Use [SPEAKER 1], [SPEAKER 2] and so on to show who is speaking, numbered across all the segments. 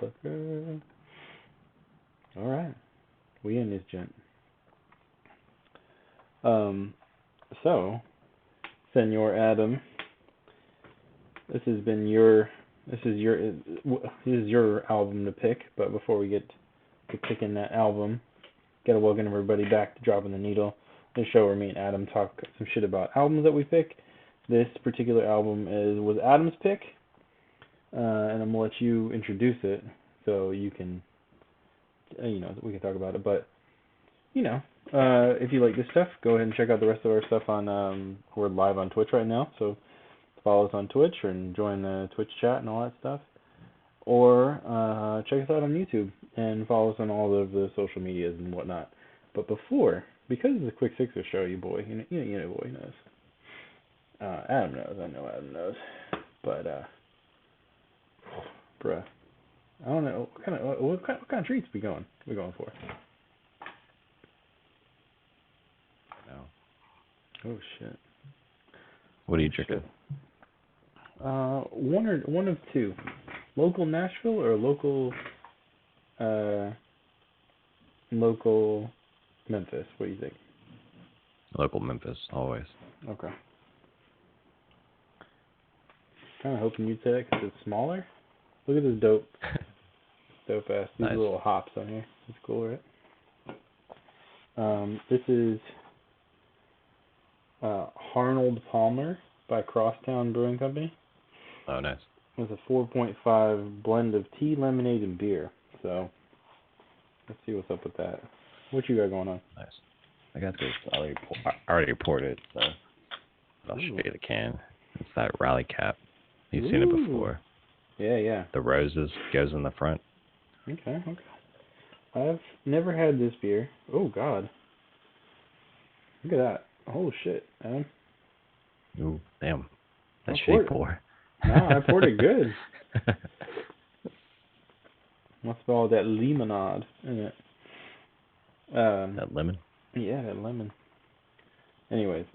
[SPEAKER 1] motherfucker. All right, we in this gent. So, Senor Adam, this has been your this is your album to pick. But before we get to picking that album, gotta welcome everybody back to Dropping the Needle, the show where me and Adam talk some shit about albums that we pick. This particular album was Adam's pick, and I'm gonna let you introduce it so you can, we can talk about it. But if you like this stuff, go ahead and check out the rest of our stuff on. We're live on Twitch right now, so follow us on Twitch and join the Twitch chat and all that stuff. Or check us out on YouTube and follow us on all of the social medias and whatnot. But because it's a Quick Sixer show, you boy, boy knows. Adam knows. I know Adam knows. But bruh, I don't know what kind of treats we going for.
[SPEAKER 2] No.
[SPEAKER 1] Oh shit.
[SPEAKER 2] What are you drinking?
[SPEAKER 1] One of two. Local Nashville or local Memphis? What do you think?
[SPEAKER 2] Local Memphis, always.
[SPEAKER 1] Okay. Kind of hoping you'd say that because it's smaller. Look at this dope ass. These
[SPEAKER 2] Nice.
[SPEAKER 1] little hops on here. It's cool, right? This is Arnold Palmer by Crosstown Brewing Company.
[SPEAKER 2] Oh, nice.
[SPEAKER 1] It's a 4.5 blend of tea, lemonade, and beer. So, let's see what's up with that. What you got going on?
[SPEAKER 2] Nice. I got this. I already poured it, so I'll show you the can. It's that Rally Cap. You've seen it before.
[SPEAKER 1] Yeah.
[SPEAKER 2] The roses goes in the front.
[SPEAKER 1] Okay. I've never had this beer. Oh, God. Look at that. Oh, shit, man.
[SPEAKER 2] Ooh, damn. That
[SPEAKER 1] poured
[SPEAKER 2] shit pour.
[SPEAKER 1] Nah, I poured it good. Must have all that lemonade in it.
[SPEAKER 2] That lemon?
[SPEAKER 1] Yeah, that lemon. Anyways.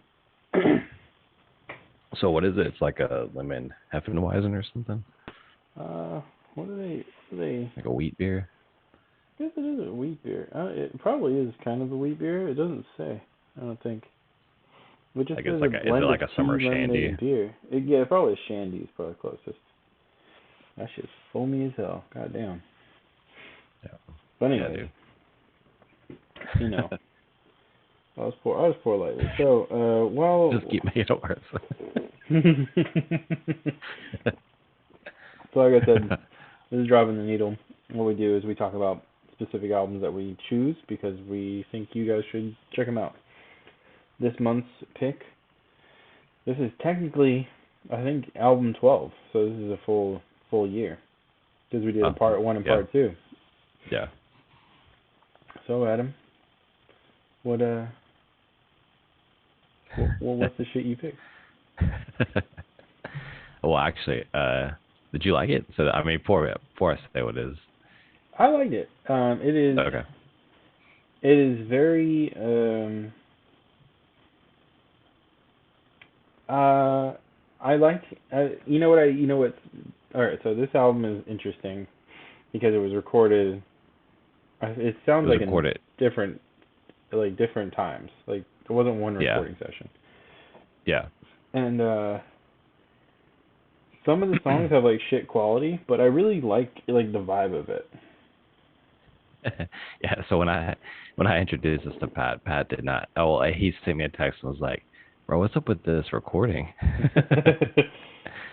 [SPEAKER 2] So what is it? It's like a lemon Hefeweizen or something?
[SPEAKER 1] What are they?
[SPEAKER 2] Like a wheat beer?
[SPEAKER 1] I guess it is a wheat beer. It probably is kind of a wheat beer. It doesn't say. I don't think. It just says
[SPEAKER 2] is it like a summer shandy?
[SPEAKER 1] Beer. It probably is shandy. Is probably closest. That shit's foamy as hell. God damn.
[SPEAKER 2] Yeah.
[SPEAKER 1] But anyway, I was poor lightly. So
[SPEAKER 2] just keep making it worse.
[SPEAKER 1] So like I said, this is Dropping the Needle. What we do is we talk about specific albums that we choose because we think you guys should check them out. This month's pick, this is technically, I think, album 12. So this is a full year because we did a part 1 and part 2.
[SPEAKER 2] Yeah.
[SPEAKER 1] So Adam, what's the shit you picked?
[SPEAKER 2] Well, actually, did you like it? So before I say what it is.
[SPEAKER 1] I liked it. It is.
[SPEAKER 2] Okay.
[SPEAKER 1] It is very. I like. You know what? All right. So this album is interesting because it was recorded. It sounds like in different times. Like it wasn't one recording session.
[SPEAKER 2] Yeah.
[SPEAKER 1] And some of the songs have like shit quality, but I really like the vibe of it.
[SPEAKER 2] Yeah. So when I introduced this to Pat did not. Oh, he sent me a text and was like, "Bro, what's up with this recording?"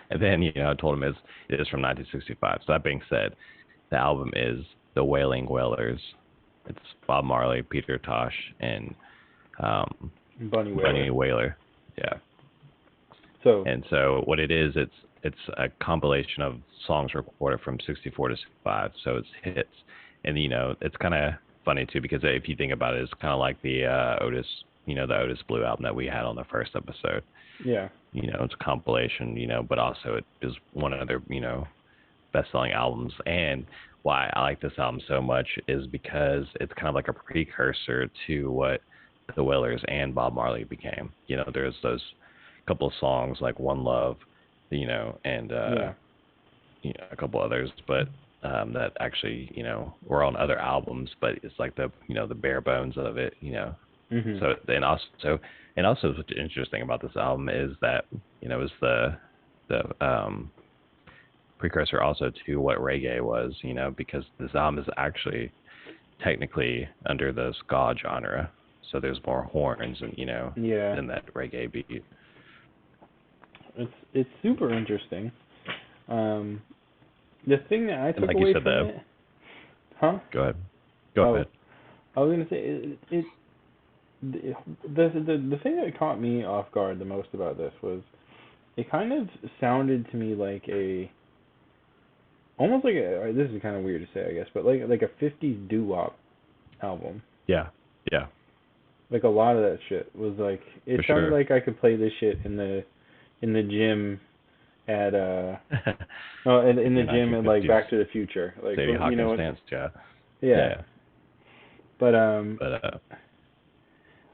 [SPEAKER 2] And then I told him it is from 1965. So that being said, the album is the Wailing Wailers. It's Bob Marley, Peter Tosh, and Bunny Wailer. Yeah. So what it is, it's a compilation of songs recorded from 64 to 65. So it's hits, and it's kind of funny too because if you think about it, it's kind of like the Otis, the Otis Blue album that we had on the first episode.
[SPEAKER 1] Yeah.
[SPEAKER 2] It's a compilation, but also it is one of their, best-selling albums. And why I like this album so much is because it's kind of like a precursor to what the Wailers and Bob Marley became. There's those couple of songs like One Love, and a couple others. But that actually, were on other albums, but it's like the, the bare bones of it,
[SPEAKER 1] Mhm.
[SPEAKER 2] So what's interesting about this album is that, it's the precursor also to what reggae was, because this album is actually technically under the ska genre, so there's more horns and
[SPEAKER 1] Yeah.
[SPEAKER 2] than that reggae beat.
[SPEAKER 1] It's super interesting. Um, the thing that I
[SPEAKER 2] And
[SPEAKER 1] took
[SPEAKER 2] like you
[SPEAKER 1] away
[SPEAKER 2] said,
[SPEAKER 1] from it, huh?
[SPEAKER 2] go ahead, go
[SPEAKER 1] Oh,
[SPEAKER 2] ahead.
[SPEAKER 1] I was gonna say the thing that caught me off guard the most about this was it kind of sounded to me like a almost like a, this is kind of weird to say I guess, but like a 50s doo-wop album.
[SPEAKER 2] Yeah, yeah,
[SPEAKER 1] Like a lot of that shit was like it
[SPEAKER 2] for
[SPEAKER 1] sounded
[SPEAKER 2] sure.
[SPEAKER 1] like I could play this shit in the gym at no in the
[SPEAKER 2] Your
[SPEAKER 1] gym at like
[SPEAKER 2] 1950s
[SPEAKER 1] Back to the Future. Like
[SPEAKER 2] Sadie
[SPEAKER 1] you know
[SPEAKER 2] Hawkins
[SPEAKER 1] what?
[SPEAKER 2] dance, yeah,
[SPEAKER 1] Yeah.
[SPEAKER 2] yeah.
[SPEAKER 1] But
[SPEAKER 2] But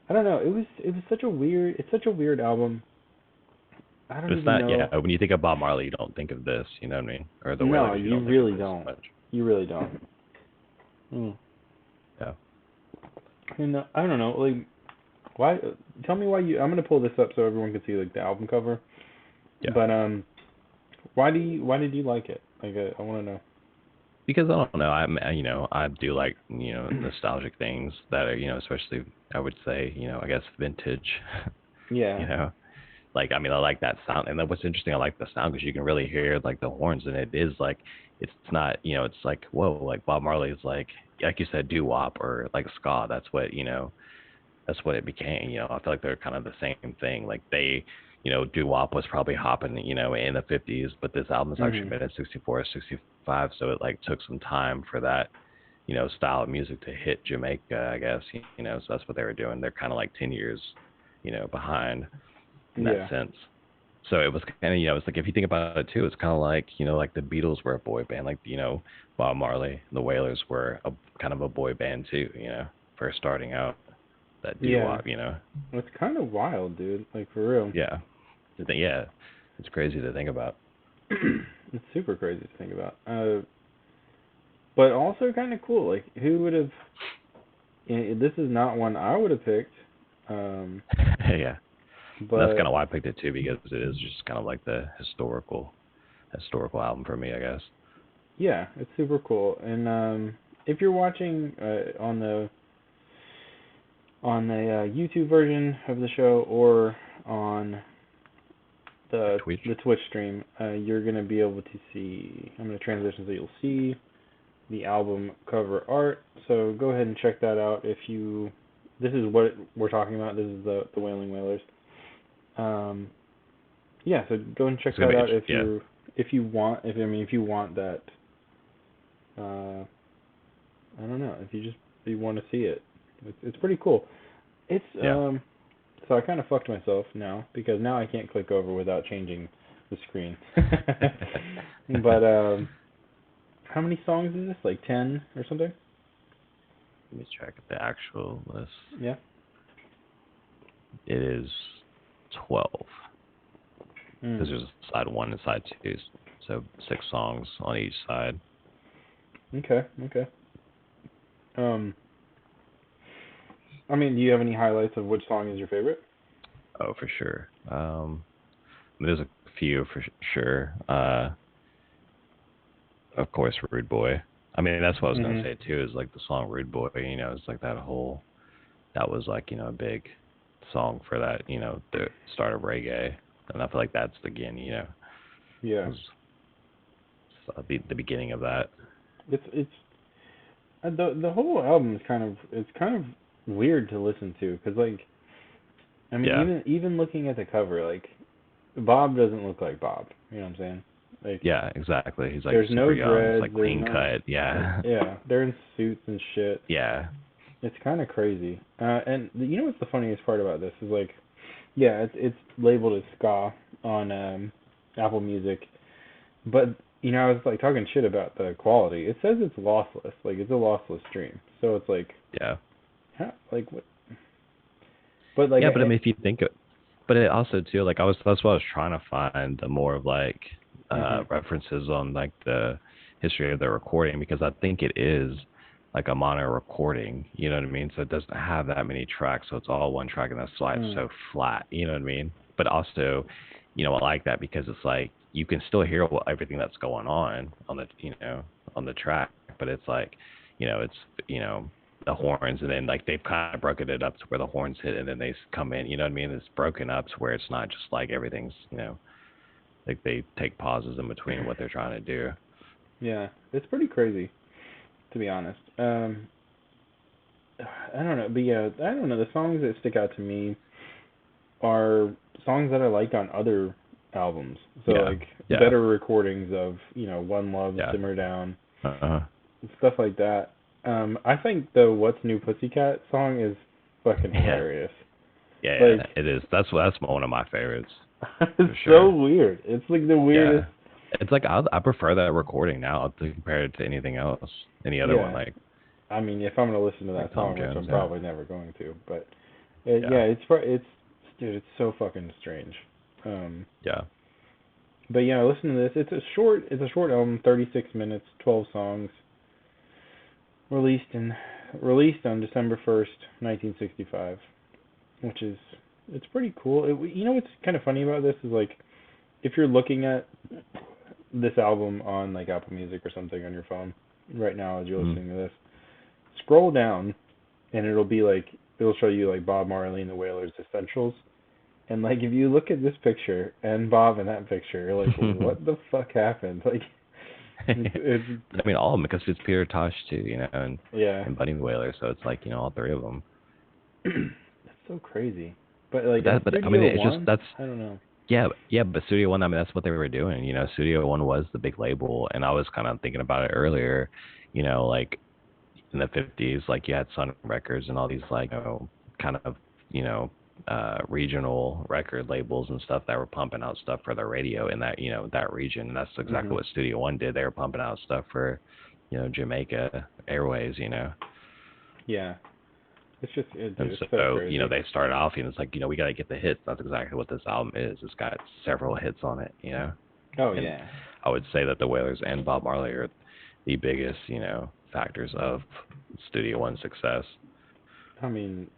[SPEAKER 1] I don't know. It was such a weird it's such a weird album. I don't
[SPEAKER 2] but it's
[SPEAKER 1] even
[SPEAKER 2] not.
[SPEAKER 1] know.
[SPEAKER 2] Yeah, when you think of Bob Marley, you don't think of this. You know what I mean? Or the
[SPEAKER 1] No,
[SPEAKER 2] Wailers, you
[SPEAKER 1] you
[SPEAKER 2] don't think of
[SPEAKER 1] really
[SPEAKER 2] this
[SPEAKER 1] don't.
[SPEAKER 2] much.
[SPEAKER 1] You really don't. Mm.
[SPEAKER 2] Yeah,
[SPEAKER 1] And I don't know. Like why? Tell me why you. I'm gonna pull this up so everyone can see like the album cover.
[SPEAKER 2] yeah.
[SPEAKER 1] But why did you like it? Like I want to know.
[SPEAKER 2] Because I don't know, I do like nostalgic things that are especially I would say I guess vintage,
[SPEAKER 1] Yeah.
[SPEAKER 2] you know. Like, I mean, I like that sound. And then what's interesting, I like the sound because you can really hear like the horns, and it is like, it's not, it's like, whoa, like Bob Marley is like you said, doo wop or like ska. That's what, that's what it became. I feel like they're kind of the same thing. Like they, doo wop was probably hopping, in the 50s, but this album's actually
[SPEAKER 1] Mhm.
[SPEAKER 2] been in 64, 65. So it like took some time for that, style of music to hit Jamaica, I guess, so that's what they were doing. They're kind of like 10 years, behind in that
[SPEAKER 1] Yeah.
[SPEAKER 2] sense. So it was kind of, it's like if you think about it too, it's kind of like, like the Beatles were a boy band, like, Bob Marley and the Wailers were a kind of a boy band too, first starting out that doo
[SPEAKER 1] Yeah.
[SPEAKER 2] wop.
[SPEAKER 1] It's kind of wild, dude. Like for real.
[SPEAKER 2] Yeah. Yeah. It's crazy to think about.
[SPEAKER 1] It's super crazy to think about. But also kind of cool. Like who would have? This is not one I would have picked. Um,
[SPEAKER 2] Yeah. And that's kind
[SPEAKER 1] but
[SPEAKER 2] of why I picked it too, because it is just kind of like the historical album for me, I guess.
[SPEAKER 1] yeah, it's super cool. And if you're watching on the YouTube version of the show or on
[SPEAKER 2] Like
[SPEAKER 1] the
[SPEAKER 2] Twitch.
[SPEAKER 1] Twitch stream, you're gonna be able to see. I'm gonna transition so you'll see the album cover art. So go ahead and check that out if you. This is what we're talking about. This is the Wailing Wailers. Um, yeah, so go and check
[SPEAKER 2] It's gonna
[SPEAKER 1] that
[SPEAKER 2] be
[SPEAKER 1] out
[SPEAKER 2] yeah.
[SPEAKER 1] if you want if you want that. I don't know if you want to see it. It's pretty cool. It's
[SPEAKER 2] Yeah.
[SPEAKER 1] so I kind of fucked myself now because now I can't click over without changing the screen. But how many songs is this? Like 10 or something?
[SPEAKER 2] Let me check the actual list.
[SPEAKER 1] Yeah.
[SPEAKER 2] It is 12.
[SPEAKER 1] Mm.
[SPEAKER 2] Because there's side one and side two, so 6 songs on each side.
[SPEAKER 1] Okay. Okay. Um, I mean, do you have any highlights of which song is your favorite?
[SPEAKER 2] Oh, for sure. There's a few for sure. Of course, Rude Boy. I mean, that's what I was gonna
[SPEAKER 1] Mhm.
[SPEAKER 2] say too. Is like the song Rude Boy. It's like that was like a big song for that. The start of reggae, and I feel like that's again,
[SPEAKER 1] Yeah.
[SPEAKER 2] was the beginning of that.
[SPEAKER 1] It's the whole album is kind of weird to listen to because like I mean
[SPEAKER 2] Yeah.
[SPEAKER 1] even looking at the cover like Bob doesn't look like Bob. You know what I'm saying? Like
[SPEAKER 2] Yeah, exactly. He's like
[SPEAKER 1] there's
[SPEAKER 2] super
[SPEAKER 1] no
[SPEAKER 2] young. It's
[SPEAKER 1] dreads.
[SPEAKER 2] like
[SPEAKER 1] There's
[SPEAKER 2] clean
[SPEAKER 1] no
[SPEAKER 2] cut. Yeah.
[SPEAKER 1] yeah. They're in suits and shit.
[SPEAKER 2] Yeah.
[SPEAKER 1] It's kind of crazy. And you know what's the funniest part about this is like yeah it's labeled as ska on Apple Music, but you know I was like talking shit about the quality. It says it's lossless. Like it's a lossless stream. So it's like
[SPEAKER 2] Yeah.
[SPEAKER 1] how, like what? But like
[SPEAKER 2] Yeah, but I mean, if you think, but it also too, like that's what I was trying to find the more of like
[SPEAKER 1] mhm
[SPEAKER 2] references on like the history of the recording, because I think it is like a mono recording, you know what I mean? So it doesn't have that many tracks, so it's all one track, and that's why it's so flat, you know what I mean? But also, I like that because it's like you can still hear everything that's going on the on the track, but it's like, it's the horns, and then like they've kind of broken it up to where the horns hit and then they come in, you know what I mean? It's broken up to where it's not just like everything's, like they take pauses in between what they're trying to do.
[SPEAKER 1] Yeah, it's pretty crazy, to be honest. I don't know, but yeah, I don't know. The songs that stick out to me are songs that I like on other albums. So better recordings of One Love, Simmer Down, stuff like that. I think the What's New Pussycat song is fucking hilarious.
[SPEAKER 2] Yeah,
[SPEAKER 1] like,
[SPEAKER 2] it is. That's one of my favorites.
[SPEAKER 1] It's so weird. It's like the weirdest.
[SPEAKER 2] Yeah. It's like I prefer that recording now to compare it to anything else, any other one. Like,
[SPEAKER 1] I mean, if I'm gonna listen to that song, which I'm probably never going to, but it's dude, it's so fucking strange. But listen to this. It's a short album, 36 minutes, 12 songs. Released on December 1st, 1965, which is, it's pretty cool. What's kind of funny about this is, like, if you're looking at this album on like Apple Music or something on your phone right now as you're listening to this, scroll down and it'll show you like Bob Marley and the Wailers Essentials. And like if you look at this picture and Bob in that picture, you're like, what the fuck happened? Like, it's
[SPEAKER 2] I mean, all of them, because it's Peter Tosh too, and Buddy Wailer, so it's like all three of them.
[SPEAKER 1] That's so crazy. But like,
[SPEAKER 2] but I mean, it's just
[SPEAKER 1] I don't know.
[SPEAKER 2] Yeah, but Studio One, I mean, that's what they were doing. Studio One was the big label, and I was kind of thinking about it earlier. Like in the 50s, like you had Sun Records and all these like kind of regional record labels and stuff that were pumping out stuff for the radio in that that region, and that's exactly what Studio One did. They were pumping out stuff for Jamaica Airways.
[SPEAKER 1] Yeah. It's just
[SPEAKER 2] and
[SPEAKER 1] it's
[SPEAKER 2] so
[SPEAKER 1] crazy.
[SPEAKER 2] They started off, and it's like we got to get the hits. That's exactly what this album is. It's got several hits on it.
[SPEAKER 1] Oh,
[SPEAKER 2] and
[SPEAKER 1] yeah.
[SPEAKER 2] I would say that the Wailers and Bob Marley are the biggest factors of Studio One's success.
[SPEAKER 1] I mean,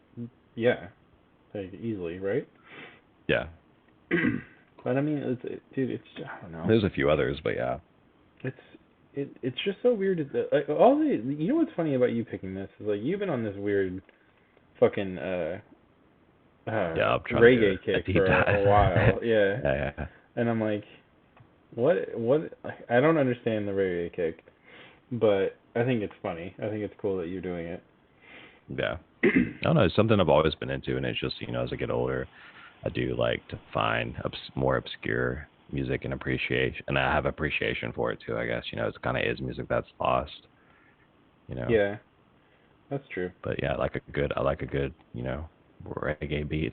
[SPEAKER 1] yeah, like easily, right?
[SPEAKER 2] Yeah.
[SPEAKER 1] But I mean, it's I don't know.
[SPEAKER 2] There's a few others, but yeah.
[SPEAKER 1] It's just so weird. Like, what's funny about you picking this is like you've been on this weird fucking reggae kick for a while. Yeah. And I'm like, what? I don't understand the reggae kick, but I think it's funny. I think it's cool that you're doing it.
[SPEAKER 2] Yeah. I don't know. It's something I've always been into, and it's just as I get older, I do like to find more obscure music and appreciation, and I have appreciation for it too. I guess it's kind of is music that's lost.
[SPEAKER 1] Yeah, that's true.
[SPEAKER 2] But yeah, I like a good reggae beat.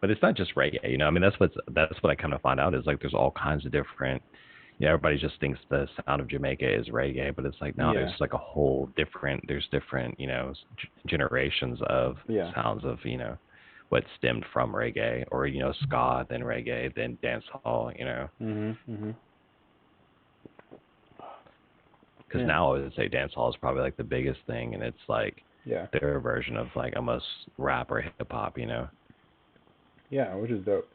[SPEAKER 2] But it's not just reggae. I mean, that's what I kind of find out is like there's all kinds of different. Everybody just thinks the sound of Jamaica is reggae, but it's like no, there's like a whole different. There's different generations of sounds of what stemmed from reggae, or ska, then reggae, then dancehall. Because now I would say dancehall is probably like the biggest thing, and it's like their version of like almost rap or hip hop.
[SPEAKER 1] Yeah, which is dope.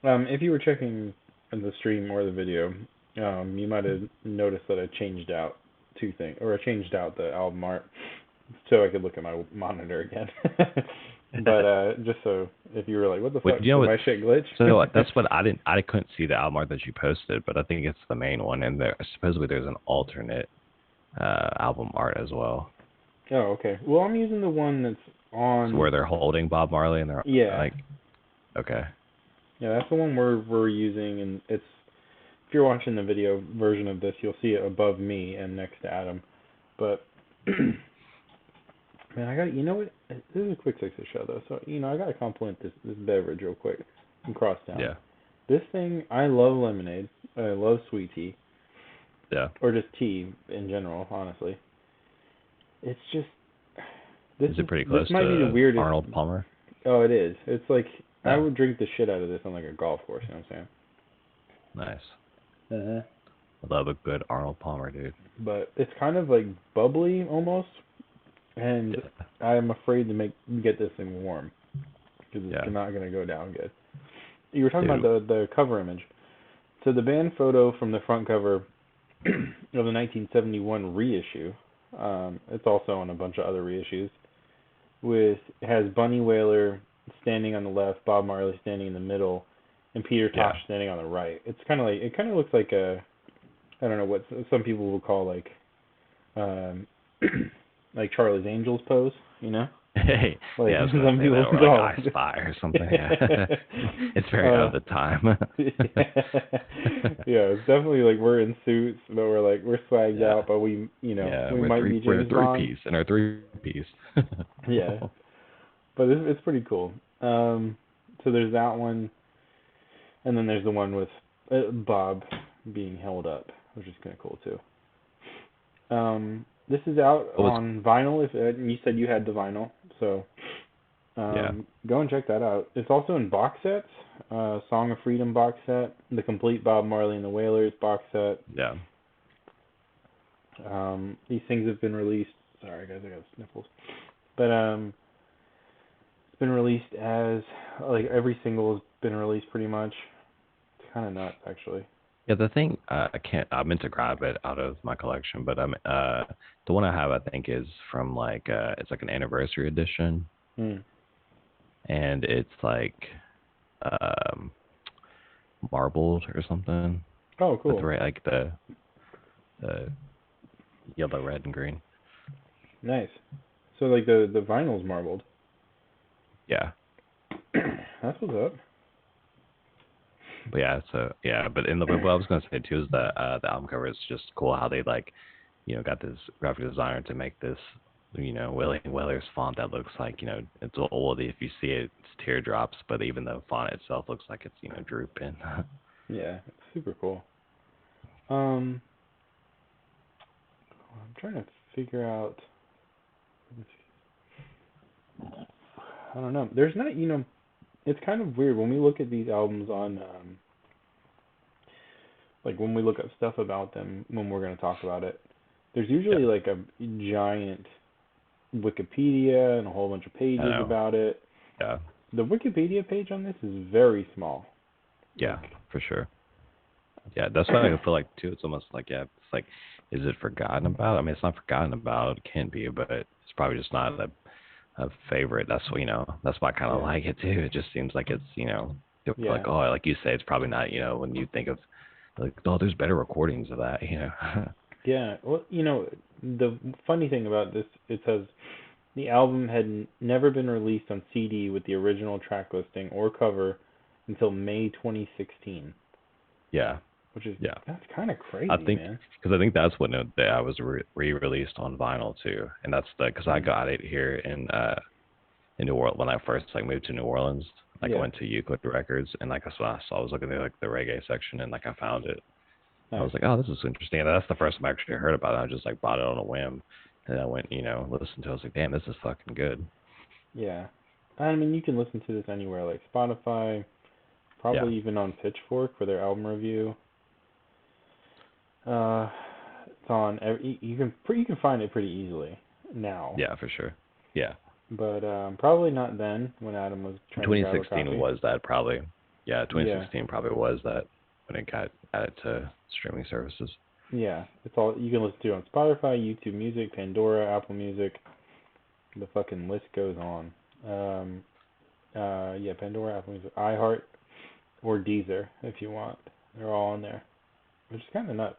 [SPEAKER 1] If you were checking the stream or the video, you might have noticed that I changed out I changed out the album art so I could look at my monitor again. But just so if you were like, what the fuck, did my shit glitch?
[SPEAKER 2] So that's what I couldn't see the album art that you posted, but I think it's the main one, and supposedly there's an alternate album art as well.
[SPEAKER 1] Oh, okay. Well, I'm using the one that's on.
[SPEAKER 2] So where they're holding Bob Marley and they're like, okay.
[SPEAKER 1] Yeah, that's the one we're using, and it's, if you're watching the video version of this, you'll see it above me and next to Adam. But man, I got, what? This is a quick 6 show though, so I gotta compliment this beverage real quick and cross down.
[SPEAKER 2] Yeah.
[SPEAKER 1] This thing, I love lemonade. I love sweet tea.
[SPEAKER 2] Yeah.
[SPEAKER 1] Or just tea in general, honestly. It's just. Is
[SPEAKER 2] it pretty close to
[SPEAKER 1] be the weirdest,
[SPEAKER 2] Arnold Palmer?
[SPEAKER 1] Oh, it is. It's like I would drink the shit out of this on like a golf course. You know what I'm
[SPEAKER 2] Nice.
[SPEAKER 1] saying?
[SPEAKER 2] I love a good Arnold Palmer, dude.
[SPEAKER 1] But it's kind of like bubbly almost, and I'm afraid to get this thing warm because it's not gonna go down good. You were talking about the cover image. So the band photo from the front cover of the 1971 reissue. It's also on a bunch of other reissues. It has Bunny Wailer standing on the left, Bob Marley standing in the middle, and Peter Tosh standing on the right. It kind of looks like I don't know what some people would call like like Charlie's Angels pose, you know?
[SPEAKER 2] Hey,
[SPEAKER 1] like,
[SPEAKER 2] yeah, some people that, or like I Spy or something. Yeah. It's very out of the time.
[SPEAKER 1] Yeah, it's definitely like we're in suits, but we're swagged out, but we might be James Bond.
[SPEAKER 2] Piece in our three piece.
[SPEAKER 1] Yeah, but it's pretty cool. So there's that one, and then there's the one with Bob being held up, which is kind of cool too. This is out on vinyl. If you said you had the vinyl, so go and check that out. It's also in box sets. Song of Freedom box set, the complete Bob Marley and the Wailers box set.
[SPEAKER 2] Yeah.
[SPEAKER 1] These things have been released. Sorry guys, I got sniffles. But it's been released as like every single has been released pretty much. It's kind of nuts actually.
[SPEAKER 2] Yeah, the thing I meant to grab it out of my collection, but the one I have I think is from like it's like an anniversary edition, and it's like marbled or something.
[SPEAKER 1] Oh, cool.
[SPEAKER 2] That's right, like the yellow, red, and green.
[SPEAKER 1] Nice. So like the vinyl's marbled.
[SPEAKER 2] Yeah.
[SPEAKER 1] That's what's up.
[SPEAKER 2] But but in the what I was gonna say too is the album cover is just cool how they like, got this graphic designer to make this, Wailing Wailers font that looks like, it's old. If you see it, it's teardrops, but even the font itself looks like it's, drooping.
[SPEAKER 1] Yeah, it's super cool. I'm trying to figure out. I don't know. There's not, it's kind of weird when we look at these albums on, like when we look up stuff about them when we're going to talk about it. There's usually like a giant Wikipedia and a whole bunch of pages about it.
[SPEAKER 2] Yeah.
[SPEAKER 1] The Wikipedia page on this is very small.
[SPEAKER 2] Yeah, for sure. Yeah, that's what I feel like too. It's almost like it's like, is it forgotten about? I mean, it's not forgotten about. It can't be, but it's probably just not a favorite. That's that's why I kind of like it too. It just seems like it's like like you say, it's probably not when you think of like there's better recordings of that.
[SPEAKER 1] Yeah, well, the funny thing about this, it says the album had never been released on CD with the original track listing or cover until May 2016.
[SPEAKER 2] Yeah.
[SPEAKER 1] Which is that's kind of crazy, man.
[SPEAKER 2] Because I think that's when it was re-released on vinyl too, and that's because I got it here in New Orleans when I first moved to New Orleans. I went to Euclid Records, and I was looking at the reggae section, and I found it. Nice. I was like, oh, this is interesting. And that's the first time I actually heard about it. I just bought it on a whim, and I went listened to it. I was like, damn, this is fucking good.
[SPEAKER 1] Yeah, I mean, you can listen to this anywhere, like Spotify, probably even on Pitchfork for their album review. It's on. You can find it pretty easily now.
[SPEAKER 2] Yeah, for sure. Yeah.
[SPEAKER 1] But probably not then when Adam was trying
[SPEAKER 2] 2016 to was that probably. Yeah, 2016 probably was that when it got added to streaming services.
[SPEAKER 1] Yeah, it's all you can listen to on Spotify, YouTube Music, Pandora, Apple Music. The fucking list goes on. Pandora, Apple Music, iHeart, or Deezer if you want. They're all on there, which is kind of nuts.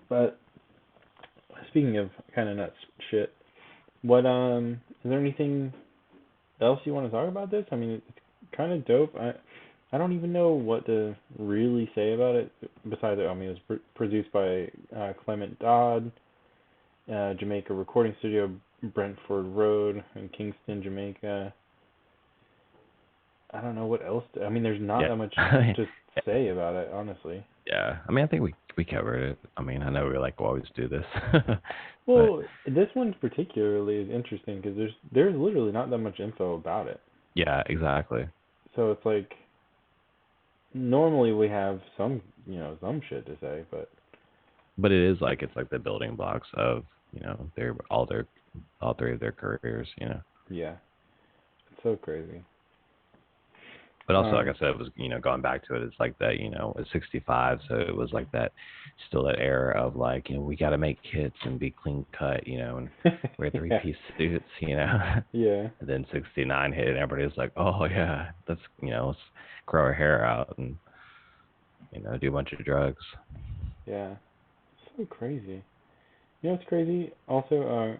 [SPEAKER 1] But speaking of kind of nuts shit, what is there anything else you want to talk about this? I mean, it's kind of dope. I don't even know what to really say about it besides it was produced by Clement Dodd, Jamaica Recording Studio, Brentford Road in Kingston, Jamaica. I don't know what else. There's not that much to say about it, honestly.
[SPEAKER 2] Yeah, I think we covered it. I know we always do this.
[SPEAKER 1] Well, this one particularly is interesting because there's literally not that much info about it.
[SPEAKER 2] Yeah, exactly.
[SPEAKER 1] So it's like normally we have some, some shit to say, but
[SPEAKER 2] But it is like it's like the building blocks of all three of their careers.
[SPEAKER 1] yeah, it's so crazy.
[SPEAKER 2] But also, like
[SPEAKER 1] Um,
[SPEAKER 2] I said, it was going back to it. It's like that. It's 65, so it was like that, still that era of like we got to make hits and be clean cut, and wear three
[SPEAKER 1] yeah,
[SPEAKER 2] piece suits.
[SPEAKER 1] yeah,
[SPEAKER 2] And then 69 hit, and everybody's like, oh yeah, let's grow our hair out and do a bunch of drugs.
[SPEAKER 1] yeah. So crazy. You know what's crazy? Also,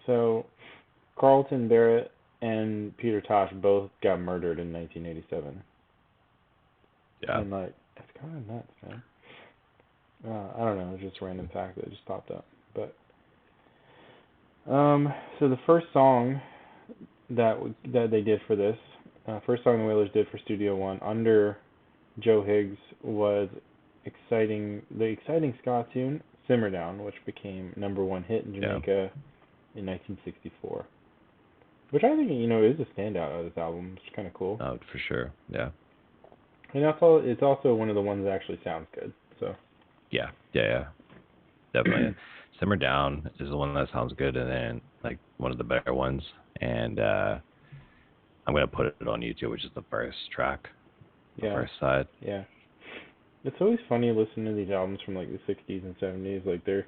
[SPEAKER 1] so Carlton Barrett and Peter Tosh both got murdered in 1987,
[SPEAKER 2] Yeah,
[SPEAKER 1] and like it's kind of nuts, man. I don't know, it's just a random fact that just popped up. But so the first song that they did for this, first song the Wailers did for Studio One under Joe Higgs was the exciting ska tune "Simmer Down," which became number one hit in
[SPEAKER 2] yeah,
[SPEAKER 1] Jamaica in 1964. Which I think is a standout of this album. It's kind of cool,
[SPEAKER 2] for sure. Yeah,
[SPEAKER 1] and that's all. It's also one of the ones that actually sounds good. So
[SPEAKER 2] yeah, yeah, yeah, definitely. Simmer Down is the one that sounds good, and then like one of the better ones. And I'm gonna put it on YouTube, which is the first track, the
[SPEAKER 1] yeah,
[SPEAKER 2] first side.
[SPEAKER 1] yeah. It's always funny listening to these albums from like the 60s and 70s. Like they're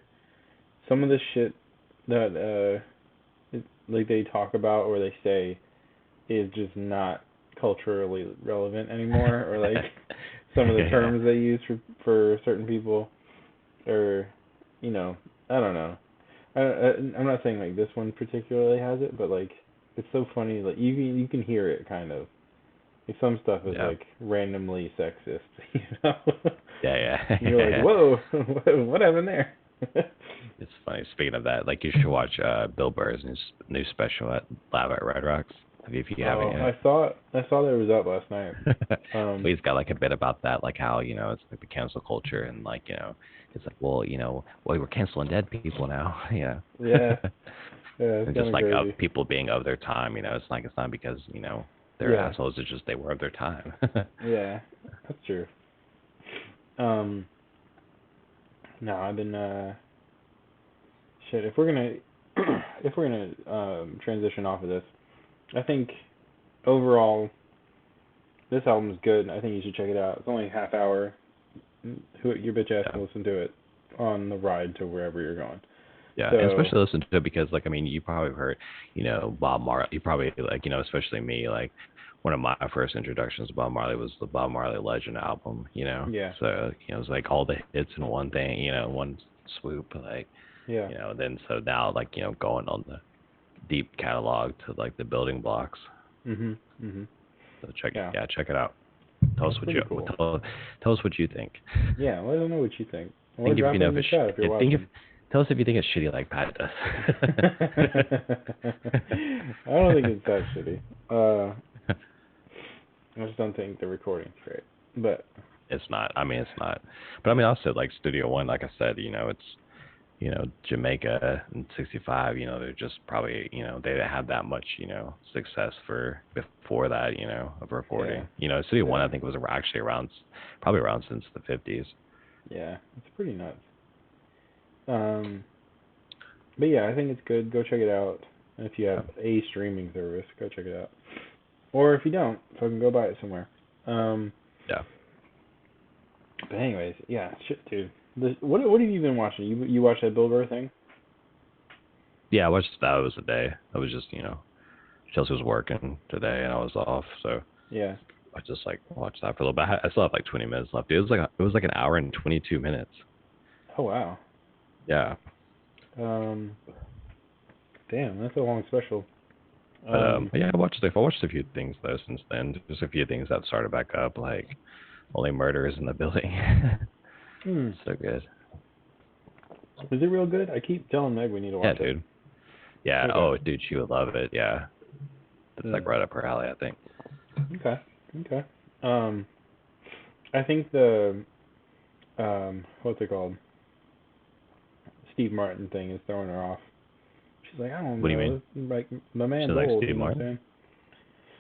[SPEAKER 1] some of the shit that like they talk about or they say is just not culturally relevant anymore, or like some of the
[SPEAKER 2] Yeah,
[SPEAKER 1] terms they use for certain people, or I don't know. I'm not saying like this one particularly has it, but like it's so funny. Like you can hear it kind of. Like some stuff is
[SPEAKER 2] yeah,
[SPEAKER 1] like randomly sexist, you know.
[SPEAKER 2] yeah,
[SPEAKER 1] And you're like,
[SPEAKER 2] yeah.
[SPEAKER 1] whoa, what happened there?
[SPEAKER 2] It's funny. Speaking of that, like you should watch Bill Burr's new special at Live at Red Rocks. If you haven't
[SPEAKER 1] Oh,
[SPEAKER 2] yet.
[SPEAKER 1] I saw that it was up last night.
[SPEAKER 2] But
[SPEAKER 1] Um,
[SPEAKER 2] he's got like a bit about that, like how it's like the cancel culture, and like it's like, well, we're canceling dead people now.
[SPEAKER 1] yeah, yeah, it's
[SPEAKER 2] And
[SPEAKER 1] kind
[SPEAKER 2] just
[SPEAKER 1] of
[SPEAKER 2] like of
[SPEAKER 1] crazy.
[SPEAKER 2] people being of their time. It's not because they're
[SPEAKER 1] Yeah,
[SPEAKER 2] assholes. It's just they were of their time.
[SPEAKER 1] yeah, that's true. Um, no, I've been shit. If we're gonna transition off of this, I think overall this album's good. I think you should check it out. It's only a half hour. Who your bitch ass
[SPEAKER 2] Yeah.
[SPEAKER 1] can listen to it on the ride to wherever you're going.
[SPEAKER 2] Yeah, and
[SPEAKER 1] So
[SPEAKER 2] especially listen to it because, like, I mean, you probably heard, Bob Marley. You probably like, especially me, like, one of my first introductions to Bob Marley was the Bob Marley Legend album.
[SPEAKER 1] yeah,
[SPEAKER 2] So it's like all the hits in one thing, one swoop, like,
[SPEAKER 1] yeah.
[SPEAKER 2] then so now like going on the deep catalog to like the building blocks.
[SPEAKER 1] Mhm, mhm.
[SPEAKER 2] So
[SPEAKER 1] Yeah,
[SPEAKER 2] check it out. Tell us
[SPEAKER 1] that's
[SPEAKER 2] what
[SPEAKER 1] pretty cool.
[SPEAKER 2] tell us what you think.
[SPEAKER 1] Yeah, let us know what you think, or
[SPEAKER 2] Think if
[SPEAKER 1] drop it in the chat if you're
[SPEAKER 2] think if
[SPEAKER 1] watching.
[SPEAKER 2] tell us if you think it's shitty like Pat
[SPEAKER 1] I
[SPEAKER 2] does.
[SPEAKER 1] don't think it's that shitty. I just don't think the recording's great. But
[SPEAKER 2] It's not. I mean, it's not. But I mean, also like Studio One, like I said, it's Jamaica in '65. They're just probably they didn't have that much success for before that of
[SPEAKER 1] yeah,
[SPEAKER 2] recording. Studio One
[SPEAKER 1] yeah,
[SPEAKER 2] I think was actually around probably around since the '50s.
[SPEAKER 1] yeah. It's pretty nuts. Um, but yeah, I think it's good. Go check it out. And if you
[SPEAKER 2] Yeah.
[SPEAKER 1] have a streaming service, go check it out. Or if you don't, fucking go buy it somewhere. Um,
[SPEAKER 2] Yeah.
[SPEAKER 1] but anyways, yeah, shit, dude. What have you been watching? You watched that Bill Burr thing?
[SPEAKER 2] Yeah. I watched that. It was a day. I was just Chelsea was working today and I was off, so
[SPEAKER 1] Yeah.
[SPEAKER 2] I just like watched that for a little bit. I still have like 20 minutes left. It was like an hour and 22 minutes.
[SPEAKER 1] Oh wow.
[SPEAKER 2] Yeah.
[SPEAKER 1] Um, damn, that's a long special.
[SPEAKER 2] But yeah, I watched a few things though since then. Just a few things that started back up, like Only Murders in the Building.
[SPEAKER 1] Hmm.
[SPEAKER 2] So good.
[SPEAKER 1] Is it real good? I keep telling Meg we need to
[SPEAKER 2] Yeah,
[SPEAKER 1] watch it.
[SPEAKER 2] dude. Yeah.
[SPEAKER 1] Okay.
[SPEAKER 2] Oh, dude, she would love it. Yeah. That's
[SPEAKER 1] Hmm.
[SPEAKER 2] like right up her alley, I think.
[SPEAKER 1] Okay. Okay. Um, I think the what's it called? Steve Martin thing is throwing her off. She's like, I don't
[SPEAKER 2] What do you mean?
[SPEAKER 1] know, like my man
[SPEAKER 2] She's like
[SPEAKER 1] Bulls,
[SPEAKER 2] Steve
[SPEAKER 1] you know what I'm
[SPEAKER 2] Martin?
[SPEAKER 1] saying?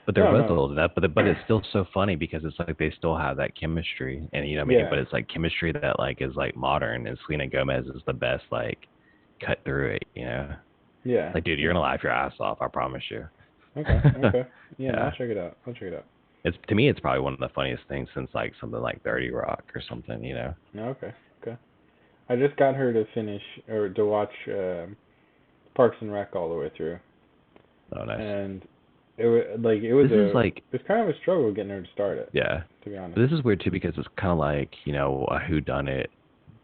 [SPEAKER 2] But they're
[SPEAKER 1] No,
[SPEAKER 2] both
[SPEAKER 1] no.
[SPEAKER 2] old enough, but it's still so funny because it's like they still have that chemistry, and you know what I mean.
[SPEAKER 1] Yeah,
[SPEAKER 2] But it's like chemistry that like is like modern, and Selena Gomez is the best like cut through it, you know.
[SPEAKER 1] yeah,
[SPEAKER 2] Like, dude, you're
[SPEAKER 1] yeah.
[SPEAKER 2] gonna laugh your ass off, I promise you.
[SPEAKER 1] Okay, okay. Yeah, no, I'll
[SPEAKER 2] Yeah,
[SPEAKER 1] check it out. I'll check it out.
[SPEAKER 2] it's to me, it's probably one of the funniest things since like something like 30 Rock or something, you know.
[SPEAKER 1] No, okay, okay. I just got her to finish or to watch Parks and Rec all the way through,
[SPEAKER 2] Oh, nice.
[SPEAKER 1] and it was
[SPEAKER 2] This is like,
[SPEAKER 1] it was kind of a struggle getting her to start it,
[SPEAKER 2] yeah,
[SPEAKER 1] to be
[SPEAKER 2] but
[SPEAKER 1] honest.
[SPEAKER 2] this is weird too because it's kind of like you know a whodunit,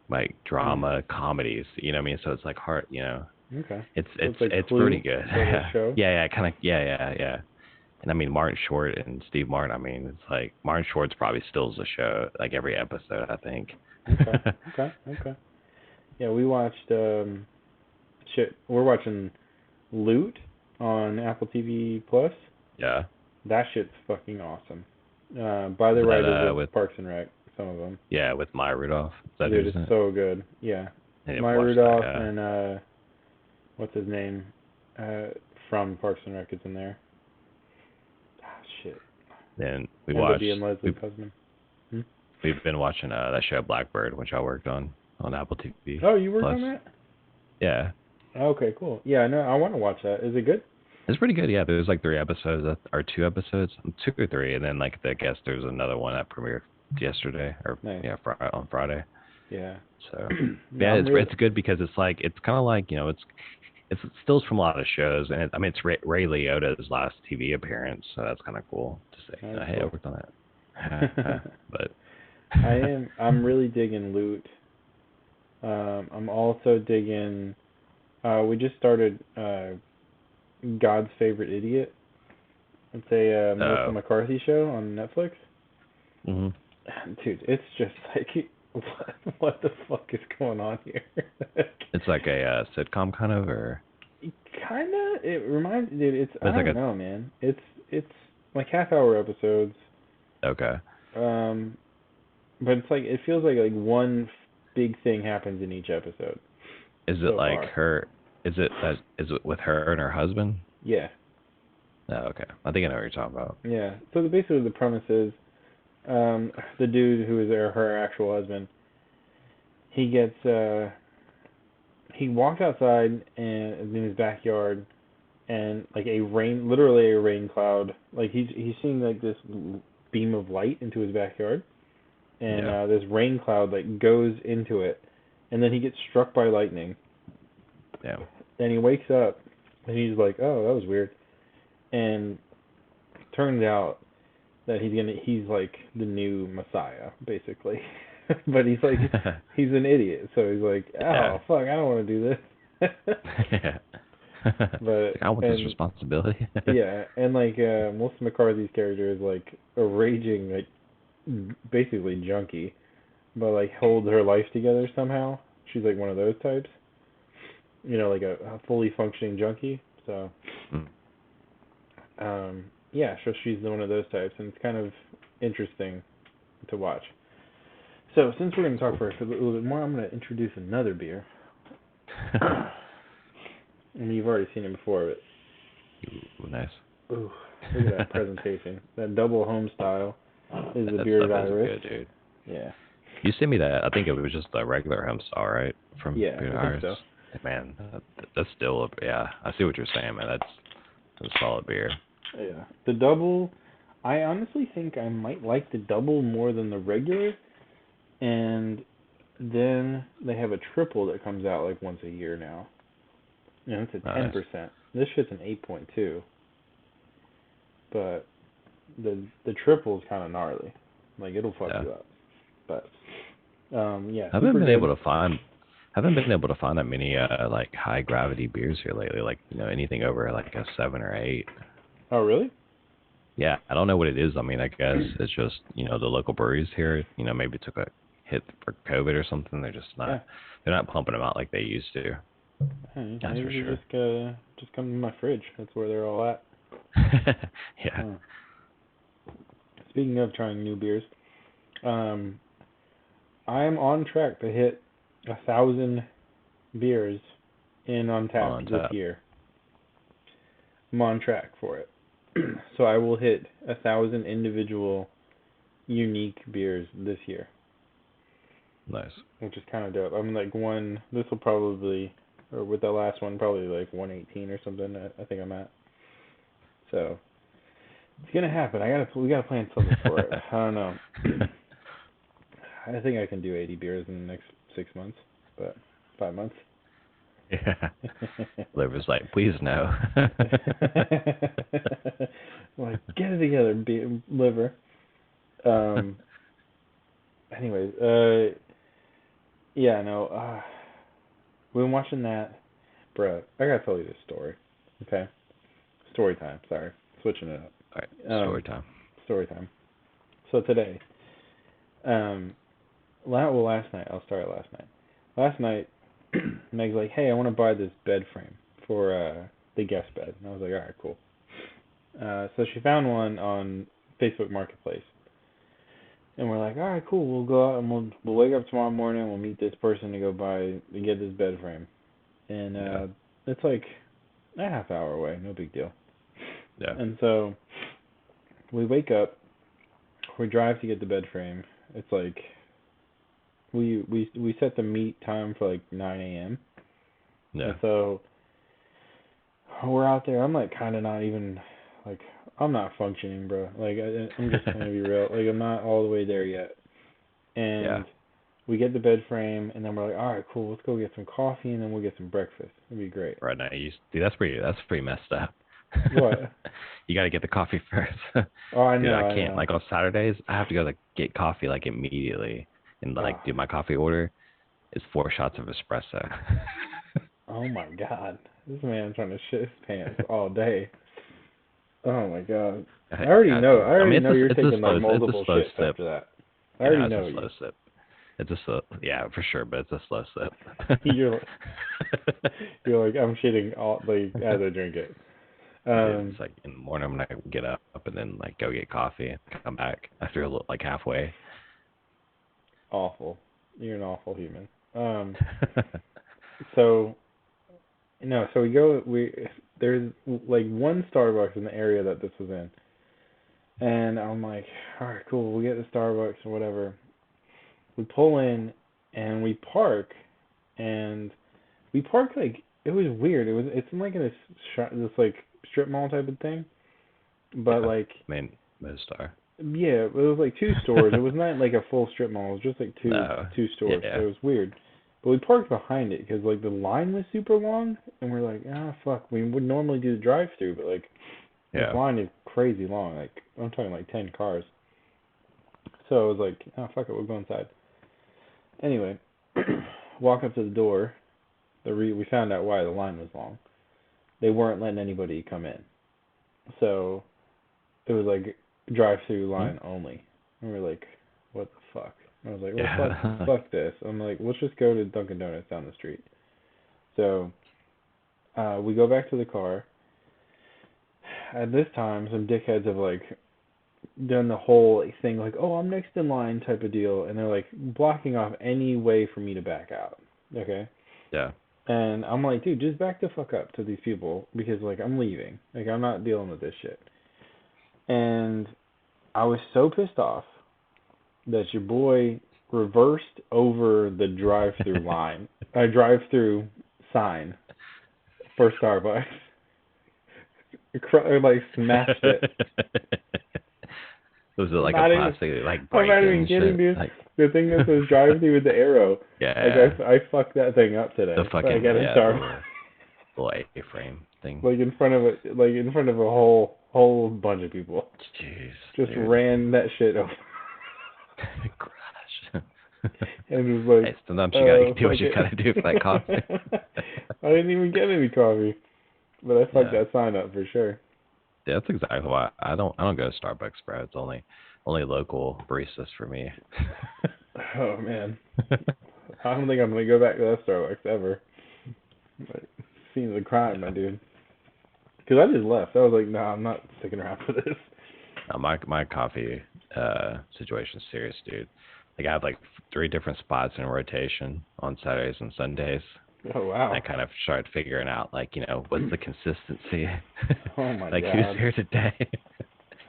[SPEAKER 2] like
[SPEAKER 1] Mm.
[SPEAKER 2] drama comedies, you know what I mean. So it's like hard, you know.
[SPEAKER 1] Okay.
[SPEAKER 2] It's
[SPEAKER 1] So
[SPEAKER 2] it's
[SPEAKER 1] it's like
[SPEAKER 2] it's
[SPEAKER 1] Clue
[SPEAKER 2] pretty good.
[SPEAKER 1] sort of
[SPEAKER 2] Yeah,
[SPEAKER 1] show.
[SPEAKER 2] yeah, kind of, yeah. And I mean Martin Short and Steve Martin. I mean it's like Martin Short's probably stills the show like every episode. I think.
[SPEAKER 1] Okay. Okay. Okay. Yeah, we watched shit. We're watching Loot on Apple TV Plus.
[SPEAKER 2] Yeah.
[SPEAKER 1] That shit's fucking awesome. By the
[SPEAKER 2] Is that
[SPEAKER 1] writers of
[SPEAKER 2] with
[SPEAKER 1] Parks and Rec, some of them.
[SPEAKER 2] yeah with Maya Rudolph? Is that
[SPEAKER 1] Dude,
[SPEAKER 2] who's
[SPEAKER 1] it's
[SPEAKER 2] in it?
[SPEAKER 1] so good. Yeah.
[SPEAKER 2] I didn't
[SPEAKER 1] Maya
[SPEAKER 2] watch that.
[SPEAKER 1] Rudolph
[SPEAKER 2] Yeah.
[SPEAKER 1] and what's his name? Uh, from Parks and Rec is in there. Ah, shit.
[SPEAKER 2] Then we
[SPEAKER 1] Ends up
[SPEAKER 2] watched.
[SPEAKER 1] being Leslie's husband. Hmm?
[SPEAKER 2] We've been watching that show Blackbird, which I worked on Apple TV
[SPEAKER 1] Oh, you worked
[SPEAKER 2] Plus.
[SPEAKER 1] on that?
[SPEAKER 2] Yeah.
[SPEAKER 1] Okay, cool. Yeah, no, I want to watch that. Is it good?
[SPEAKER 2] It's pretty good. Yeah, there's like 3 episodes or 2 episodes, 2 or 3, and then like I guess there's another one that premiered yesterday or
[SPEAKER 1] Nice.
[SPEAKER 2] yeah on Friday.
[SPEAKER 1] Yeah.
[SPEAKER 2] So
[SPEAKER 1] No,
[SPEAKER 2] yeah,
[SPEAKER 1] I'm really.
[SPEAKER 2] it's good because it's like it's kind of like you know it's stills from a lot of shows, and I mean it's Ray Liotta's last TV appearance, so that's kind of cool to say.
[SPEAKER 1] That's
[SPEAKER 2] Hey, I
[SPEAKER 1] cool.
[SPEAKER 2] worked on that. But
[SPEAKER 1] I'm really digging Loot. I'm also digging. We just started God's Favorite Idiot. It's a Melissa
[SPEAKER 2] uh,
[SPEAKER 1] McCarthy show on Netflix.
[SPEAKER 2] hmm
[SPEAKER 1] Dude, it's just like what the fuck is going on here?
[SPEAKER 2] it's like a sitcom kind of, or
[SPEAKER 1] Kinda. It reminds, dude. It's I
[SPEAKER 2] it's like
[SPEAKER 1] don't know, man. It's like half-hour episodes.
[SPEAKER 2] okay.
[SPEAKER 1] Um, but it's like it feels like one big thing happens in each episode
[SPEAKER 2] Is it
[SPEAKER 1] so
[SPEAKER 2] like
[SPEAKER 1] far.
[SPEAKER 2] her? Is it with her and her husband?
[SPEAKER 1] Yeah,
[SPEAKER 2] Oh, okay. I think I know what you're talking about.
[SPEAKER 1] yeah. So basically, the premise is, the dude who is her actual husband, he gets he walks outside and in his backyard, and like literally a rain cloud, like he's seeing like this beam of light into his backyard, and
[SPEAKER 2] Yeah.
[SPEAKER 1] this rain cloud like goes into it, and then he gets struck by lightning,
[SPEAKER 2] Yeah.
[SPEAKER 1] and he wakes up, and he's like, oh, that was weird, and turns out that he's like the new Messiah basically, but he's an idiot, so he's like,
[SPEAKER 2] Yeah.
[SPEAKER 1] oh fuck, I don't want to do this.
[SPEAKER 2] Yeah.
[SPEAKER 1] But
[SPEAKER 2] Like, I want this
[SPEAKER 1] and
[SPEAKER 2] responsibility.
[SPEAKER 1] yeah, and like Melissa McCarthy's character is like a raging like basically junkie, but like holds her life together somehow. She's like one of those types, like a fully functioning junkie. So
[SPEAKER 2] Mm.
[SPEAKER 1] yeah, so she's one of those types, and it's kind of interesting to watch. So since we're going to talk for a little bit more, I'm going to introduce another beer. And you've already seen it before,
[SPEAKER 2] Ooh, nice.
[SPEAKER 1] but ooh, look at that presentation. That double home style is the
[SPEAKER 2] That
[SPEAKER 1] Bearded
[SPEAKER 2] stuff is
[SPEAKER 1] Iris.
[SPEAKER 2] good, dude.
[SPEAKER 1] Yeah.
[SPEAKER 2] You sent me that. I think it was just a regular homestyle, right? From
[SPEAKER 1] Yeah,
[SPEAKER 2] Bearded
[SPEAKER 1] I think
[SPEAKER 2] Iris.
[SPEAKER 1] so.
[SPEAKER 2] Man, that's still yeah. I see what you're saying, man. That's a solid beer.
[SPEAKER 1] Yeah. The double, I honestly think I might like the double more than the regular. And then they have a triple that comes out like once a year now. It's a
[SPEAKER 2] Oh,
[SPEAKER 1] 10%.
[SPEAKER 2] nice.
[SPEAKER 1] This shit's an 8.2. But the triple is kind of gnarly. Like it'll fuck
[SPEAKER 2] Yeah.
[SPEAKER 1] you up. But yeah,
[SPEAKER 2] I haven't
[SPEAKER 1] super
[SPEAKER 2] been
[SPEAKER 1] good.
[SPEAKER 2] able to find that many like high gravity beers here lately. Like anything over like a 7 or 8.
[SPEAKER 1] Oh really?
[SPEAKER 2] Yeah, I don't know what it is. I mean, I guess it's just the local breweries here. Maybe took a hit for COVID or something. They're just not.
[SPEAKER 1] Yeah.
[SPEAKER 2] They're not pumping them out like they used to.
[SPEAKER 1] Hey,
[SPEAKER 2] That's
[SPEAKER 1] maybe
[SPEAKER 2] for
[SPEAKER 1] you
[SPEAKER 2] sure.
[SPEAKER 1] just come to my fridge. That's where they're all at.
[SPEAKER 2] Yeah.
[SPEAKER 1] Huh. Speaking of trying new beers, I am on track to hit 1,000 beers in
[SPEAKER 2] On
[SPEAKER 1] Untapped this
[SPEAKER 2] top.
[SPEAKER 1] year. I'm on track for it. So I will hit 1,000 individual unique beers this year,
[SPEAKER 2] Nice.
[SPEAKER 1] which is kind of dope. I'm like one. This will probably, or with the last one, probably like 118 or something. I think I'm at. So it's gonna happen. We gotta plan something for it. I don't know. I think I can do 80 beers in the next 6 months, but 5 months.
[SPEAKER 2] Yeah. Liver's like, please no.
[SPEAKER 1] Like, get it together, liver. Anyways, yeah, no, we've been watching that, bro. I gotta tell you this story, okay? Story time. Sorry, switching it up.
[SPEAKER 2] All right, story time.
[SPEAKER 1] Story time. So today, um, last night. I'll start last night. Last night, Meg's like, "Hey, I want to buy this bed frame for the guest bed," and I was like, "All right, cool." So she found one on Facebook Marketplace. And we're like, all right, cool. We'll go out and we'll wake up tomorrow morning. We'll meet this person to go buy and get this bed frame, and it's like a half hour away, no big deal.
[SPEAKER 2] Yeah.
[SPEAKER 1] And so we wake up, we drive to get the bed frame. It's like we set the meet time for like 9 a.m.
[SPEAKER 2] Yeah.
[SPEAKER 1] And so we're out there. I'm like kind of not even like I'm not functioning, bro. Like I'm just gonna be real. Like I'm not all the way there yet. And we get the bed frame, and then we're like, all right, cool. Let's go get some coffee, and then we'll get some breakfast. It'd be great.
[SPEAKER 2] Right now, dude, that's pretty messed up.
[SPEAKER 1] What?
[SPEAKER 2] You got to get the coffee first.
[SPEAKER 1] Oh, I know.
[SPEAKER 2] Dude, I
[SPEAKER 1] I
[SPEAKER 2] can't.
[SPEAKER 1] know.
[SPEAKER 2] Like on Saturdays, I have to go like get coffee like immediately, and like do my coffee order. It's 4 shots of espresso.
[SPEAKER 1] Oh my God, this man's trying to shit his pants all day. Oh my God. I already know. I already know you're taking like multiple shits after that. I already know
[SPEAKER 2] it's a slow sip. It's a slow, yeah, for sure, but it's a slow sip.
[SPEAKER 1] you're like I'm shitting all like as I drink it.
[SPEAKER 2] It's like in the morning I'm gonna get up and then like go get coffee, come back after a little like halfway.
[SPEAKER 1] Awful. You're an awful human. So no, so there's like one Starbucks in the area that this was in. And I'm like, all right, cool, we'll get the Starbucks or whatever. We pull in and we park, and we park like it was weird. It's in like this like strip mall type of thing, but like
[SPEAKER 2] main star.
[SPEAKER 1] Yeah, it was like 2 stores. It was not like a full strip mall. It was just like two stores.
[SPEAKER 2] Yeah.
[SPEAKER 1] So it was weird. But we parked behind it because like the line was super long, and we're like, fuck. We would normally do the drive-through, but like this line is crazy long. Like I'm talking like 10 cars. So I was like, fuck it, we'll go inside. Anyway, walk up to the door. We found out why the line was long. They weren't letting anybody come in. So it was like drive-through line only. And we're like, what the fuck? I was like, well, fuck this. I'm like, let's just go to Dunkin' Donuts down the street. So we go back to the car. At this time, some dickheads have like done the whole thing like, oh, I'm next in line type of deal, and they're like blocking off any way for me to back out. Okay?
[SPEAKER 2] Yeah.
[SPEAKER 1] And I'm like, dude, just back the fuck up to these people because like I'm leaving. Like I'm not dealing with this shit. And I was so pissed off that your boy reversed over the drive-through line, drive-through sign for Starbucks. Like smashed it.
[SPEAKER 2] Was it like a plastic like
[SPEAKER 1] I'm not even kidding, dude. Like, the thing that says drive-through with the arrow.
[SPEAKER 2] Yeah.
[SPEAKER 1] Like I fucked that thing up today.
[SPEAKER 2] The fucking little A-frame thing.
[SPEAKER 1] Like in front of a whole bunch of people.
[SPEAKER 2] Jeez.
[SPEAKER 1] Just ran that shit over.
[SPEAKER 2] Gosh.
[SPEAKER 1] And it was like,
[SPEAKER 2] hey, sometimes you gotta do what you gotta do for that coffee.
[SPEAKER 1] I didn't even get any coffee, but I fucked that sign up for sure.
[SPEAKER 2] Yeah, that's exactly why I don't go to Starbucks, bro. It's only local baristas for me.
[SPEAKER 1] Oh man, I don't think I'm gonna go back to that Starbucks ever. Like, seems a crime, my dude. Because I just left. I was like, nah, I'm not sticking around for this.
[SPEAKER 2] No, my coffee situation's serious, dude. Like I have like 3 different spots in rotation on Saturdays and Sundays.
[SPEAKER 1] Oh wow.
[SPEAKER 2] I kind of started figuring out, like, what's the consistency?
[SPEAKER 1] Oh my
[SPEAKER 2] Like, who's
[SPEAKER 1] god.
[SPEAKER 2] here today?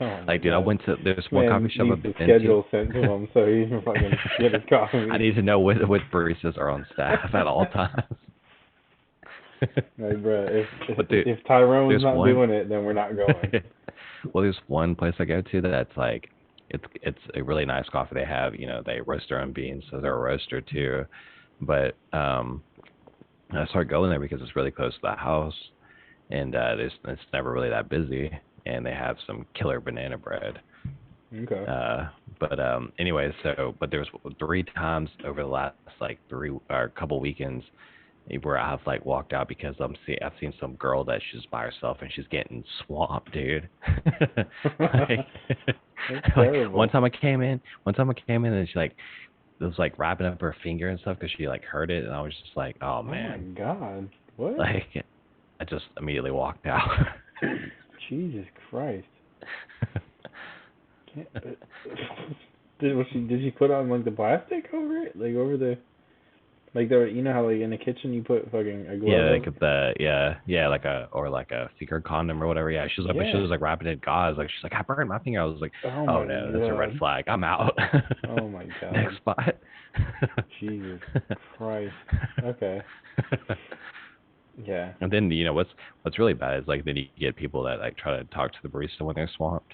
[SPEAKER 1] Oh my
[SPEAKER 2] Like, dude, I
[SPEAKER 1] god.
[SPEAKER 2] went to, there's one
[SPEAKER 1] Man
[SPEAKER 2] coffee shop
[SPEAKER 1] needs
[SPEAKER 2] I've
[SPEAKER 1] the
[SPEAKER 2] been to.
[SPEAKER 1] schedule sent to him so he can fucking get his coffee.
[SPEAKER 2] I need to know what baristas are on staff at all times.
[SPEAKER 1] Like, bro,
[SPEAKER 2] But dude,
[SPEAKER 1] if Tyrone's
[SPEAKER 2] there's
[SPEAKER 1] not
[SPEAKER 2] one.
[SPEAKER 1] doing it, then we're not going.
[SPEAKER 2] Well, there's one place I go to that's like, it's a really nice coffee they have. They roast their own beans, so they're a roaster too. But I started going there because it's really close to the house, and it's never really that busy, and they have some killer banana bread.
[SPEAKER 1] Okay.
[SPEAKER 2] But anyway, but there's 3 times over the last like three or couple weekends where I've like walked out because I've seen some girl that she's by herself and she's getting swamped, dude. Like,
[SPEAKER 1] That's
[SPEAKER 2] like
[SPEAKER 1] terrible.
[SPEAKER 2] one time I came in and she like was like wrapping up her finger and stuff because she like hurt it, and I was just like, oh man,
[SPEAKER 1] Oh my god. What?
[SPEAKER 2] like I just immediately walked out.
[SPEAKER 1] Jesus Christ. Did she put on like the plastic over it? Like over the like you know how like in the kitchen you put fucking a glove
[SPEAKER 2] Yeah,
[SPEAKER 1] over?
[SPEAKER 2] like like a secret condom or whatever. Yeah, she was like, but she
[SPEAKER 1] Yeah.
[SPEAKER 2] was like wrapping it in gauze. Like she's like, I burned my finger. I was like,
[SPEAKER 1] Oh
[SPEAKER 2] oh
[SPEAKER 1] my
[SPEAKER 2] no, that's a red
[SPEAKER 1] god.
[SPEAKER 2] flag. I'm out.
[SPEAKER 1] Oh my god.
[SPEAKER 2] Next spot.
[SPEAKER 1] Jesus Christ. Okay. Yeah.
[SPEAKER 2] And then what's really bad is like then you get people that like try to talk to the barista when they're swamped.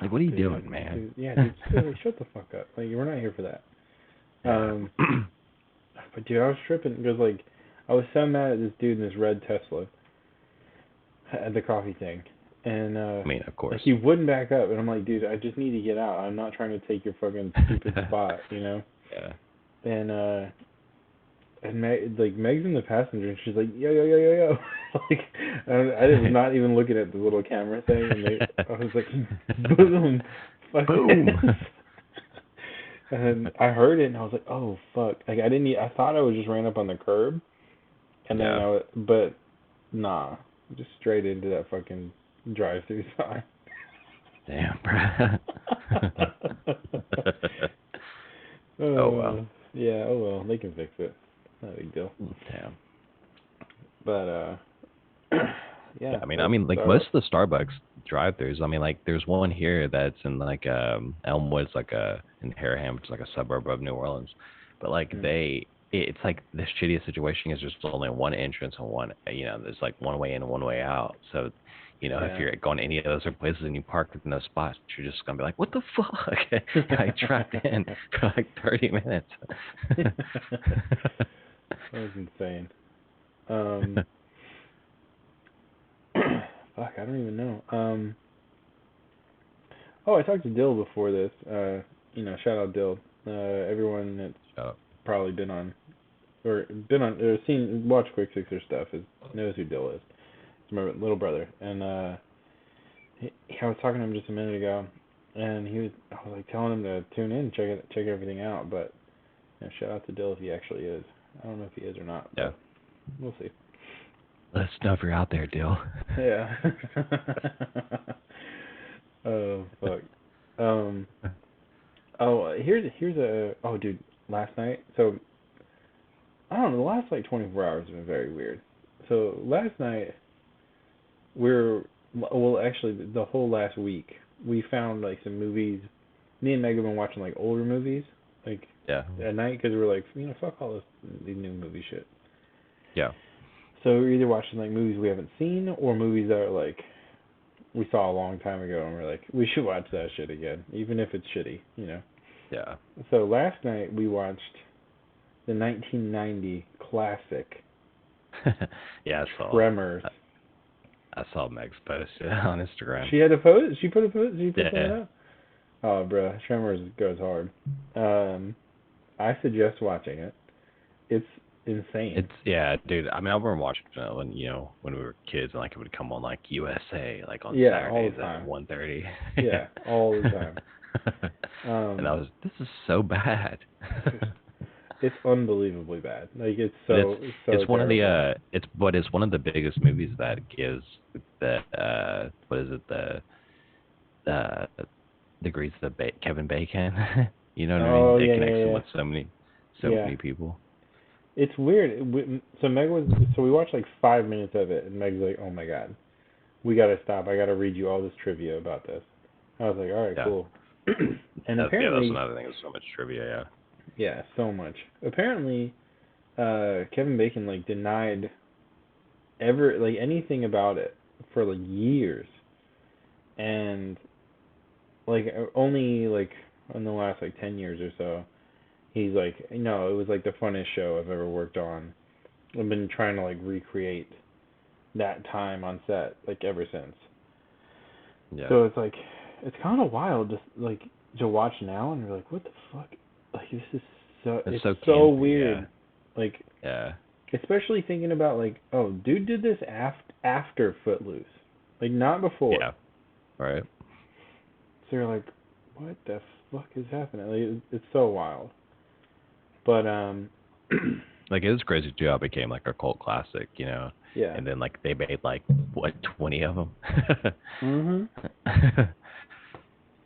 [SPEAKER 2] Like, what are you doing, man?
[SPEAKER 1] Dude, shut the fuck up. Like, we're not here for that. But dude, I was tripping because like I was so mad at this dude in this red Tesla at the coffee thing, and
[SPEAKER 2] I mean, of course.
[SPEAKER 1] like, he wouldn't back up, and I'm like, dude, I just need to get out. I'm not trying to take your fucking stupid spot,
[SPEAKER 2] Yeah.
[SPEAKER 1] And Meg's in the passenger, and she's like, yo yo yo yo yo, like I was not even looking at the little camera thing, and I was like, boom,
[SPEAKER 2] Boom.
[SPEAKER 1] And I heard it, and I was like, oh fuck, like I thought I was just ran up on the curb, and then but nah, just straight into that fucking drive-through sign.
[SPEAKER 2] Damn, bro. Oh well.
[SPEAKER 1] Yeah, oh well, they can fix it. Not a big deal.
[SPEAKER 2] Damn.
[SPEAKER 1] But yeah.
[SPEAKER 2] I mean, like most of the Starbucks drive-throughs. I mean, like there's one here that's in like Elmwood, like in Harraham, which is like a suburb of New Orleans. But like it's like the shittiest situation is there's only one entrance and one, there's like one way in and one way out. So, if you're going to any of those other places and you park in those spots, you're just gonna be like, what the fuck? I trapped in for like 30 minutes.
[SPEAKER 1] That was insane. Fuck, I don't even know. Oh, I talked to Dill before this. Shout out Dill. Everyone that's probably been on or watched Quick Sixer stuff knows who Dill is. It's my little brother, and I was talking to him just a minute ago, and I was like telling him to tune in, check everything out. But shout out to Dill if he actually is. I don't know if he is or not.
[SPEAKER 2] Yeah,
[SPEAKER 1] we'll see.
[SPEAKER 2] Let us know if you're out there, Dill.
[SPEAKER 1] Yeah. Oh fuck. Dude, last night. So I don't know. The last like 24 hours have been very weird. So last night actually the whole last week we found like some movies. Me and Meg have been watching like older movies like at night because we're like fuck all these new movie shit.
[SPEAKER 2] Yeah.
[SPEAKER 1] So we're either watching like movies we haven't seen or movies that are like we saw a long time ago and we're like we should watch that shit again even if it's shitty.
[SPEAKER 2] Yeah.
[SPEAKER 1] So last night we watched the 1990 classic.
[SPEAKER 2] Yeah, I saw.
[SPEAKER 1] Tremors.
[SPEAKER 2] I saw Meg's post on Instagram.
[SPEAKER 1] She had a post. She put something up. Oh, bro, Tremors goes hard. I suggest watching it. It's insane.
[SPEAKER 2] Dude. I mean, I remember watching it when we were kids, and like it would come on like USA, like on
[SPEAKER 1] all
[SPEAKER 2] Saturdays
[SPEAKER 1] the time.
[SPEAKER 2] at 1:30.
[SPEAKER 1] Yeah, all the time.
[SPEAKER 2] And I was, this is so bad.
[SPEAKER 1] It's unbelievably bad. Like it's
[SPEAKER 2] it's one
[SPEAKER 1] terrible.
[SPEAKER 2] of the it's one of the biggest movies that gives that the degrees of Kevin Bacon. You know what I mean? It connects with so many people.
[SPEAKER 1] it's weird. So we watched like 5 minutes of it, and Meg's like, "Oh my god, we gotta stop. I gotta read you all this trivia about this." I was like, "All right,
[SPEAKER 2] Yeah.
[SPEAKER 1] cool." And
[SPEAKER 2] That's
[SPEAKER 1] apparently,
[SPEAKER 2] another thing. There's so much trivia.
[SPEAKER 1] yeah, so much. Apparently, Kevin Bacon like denied ever like anything about it for like years, and like only like in the last like 10 years or so, he's like, no, it was like the funnest show I've ever worked on. I've been trying to like recreate that time on set like ever since.
[SPEAKER 2] Yeah.
[SPEAKER 1] So it's like it's kind of wild just like to watch now, and you're like, what the fuck? Like this is
[SPEAKER 2] It's
[SPEAKER 1] it's
[SPEAKER 2] so
[SPEAKER 1] so
[SPEAKER 2] campy.
[SPEAKER 1] weird. Like
[SPEAKER 2] Yeah.
[SPEAKER 1] especially thinking about like, oh, dude did this after Footloose, like not before.
[SPEAKER 2] Yeah. Right.
[SPEAKER 1] So you're like, what the fuck is happening? Like, it's so wild. But
[SPEAKER 2] Like it was crazy too how it became like a cult classic,
[SPEAKER 1] yeah.
[SPEAKER 2] and then like they made like what 20 of them.
[SPEAKER 1] Mhm.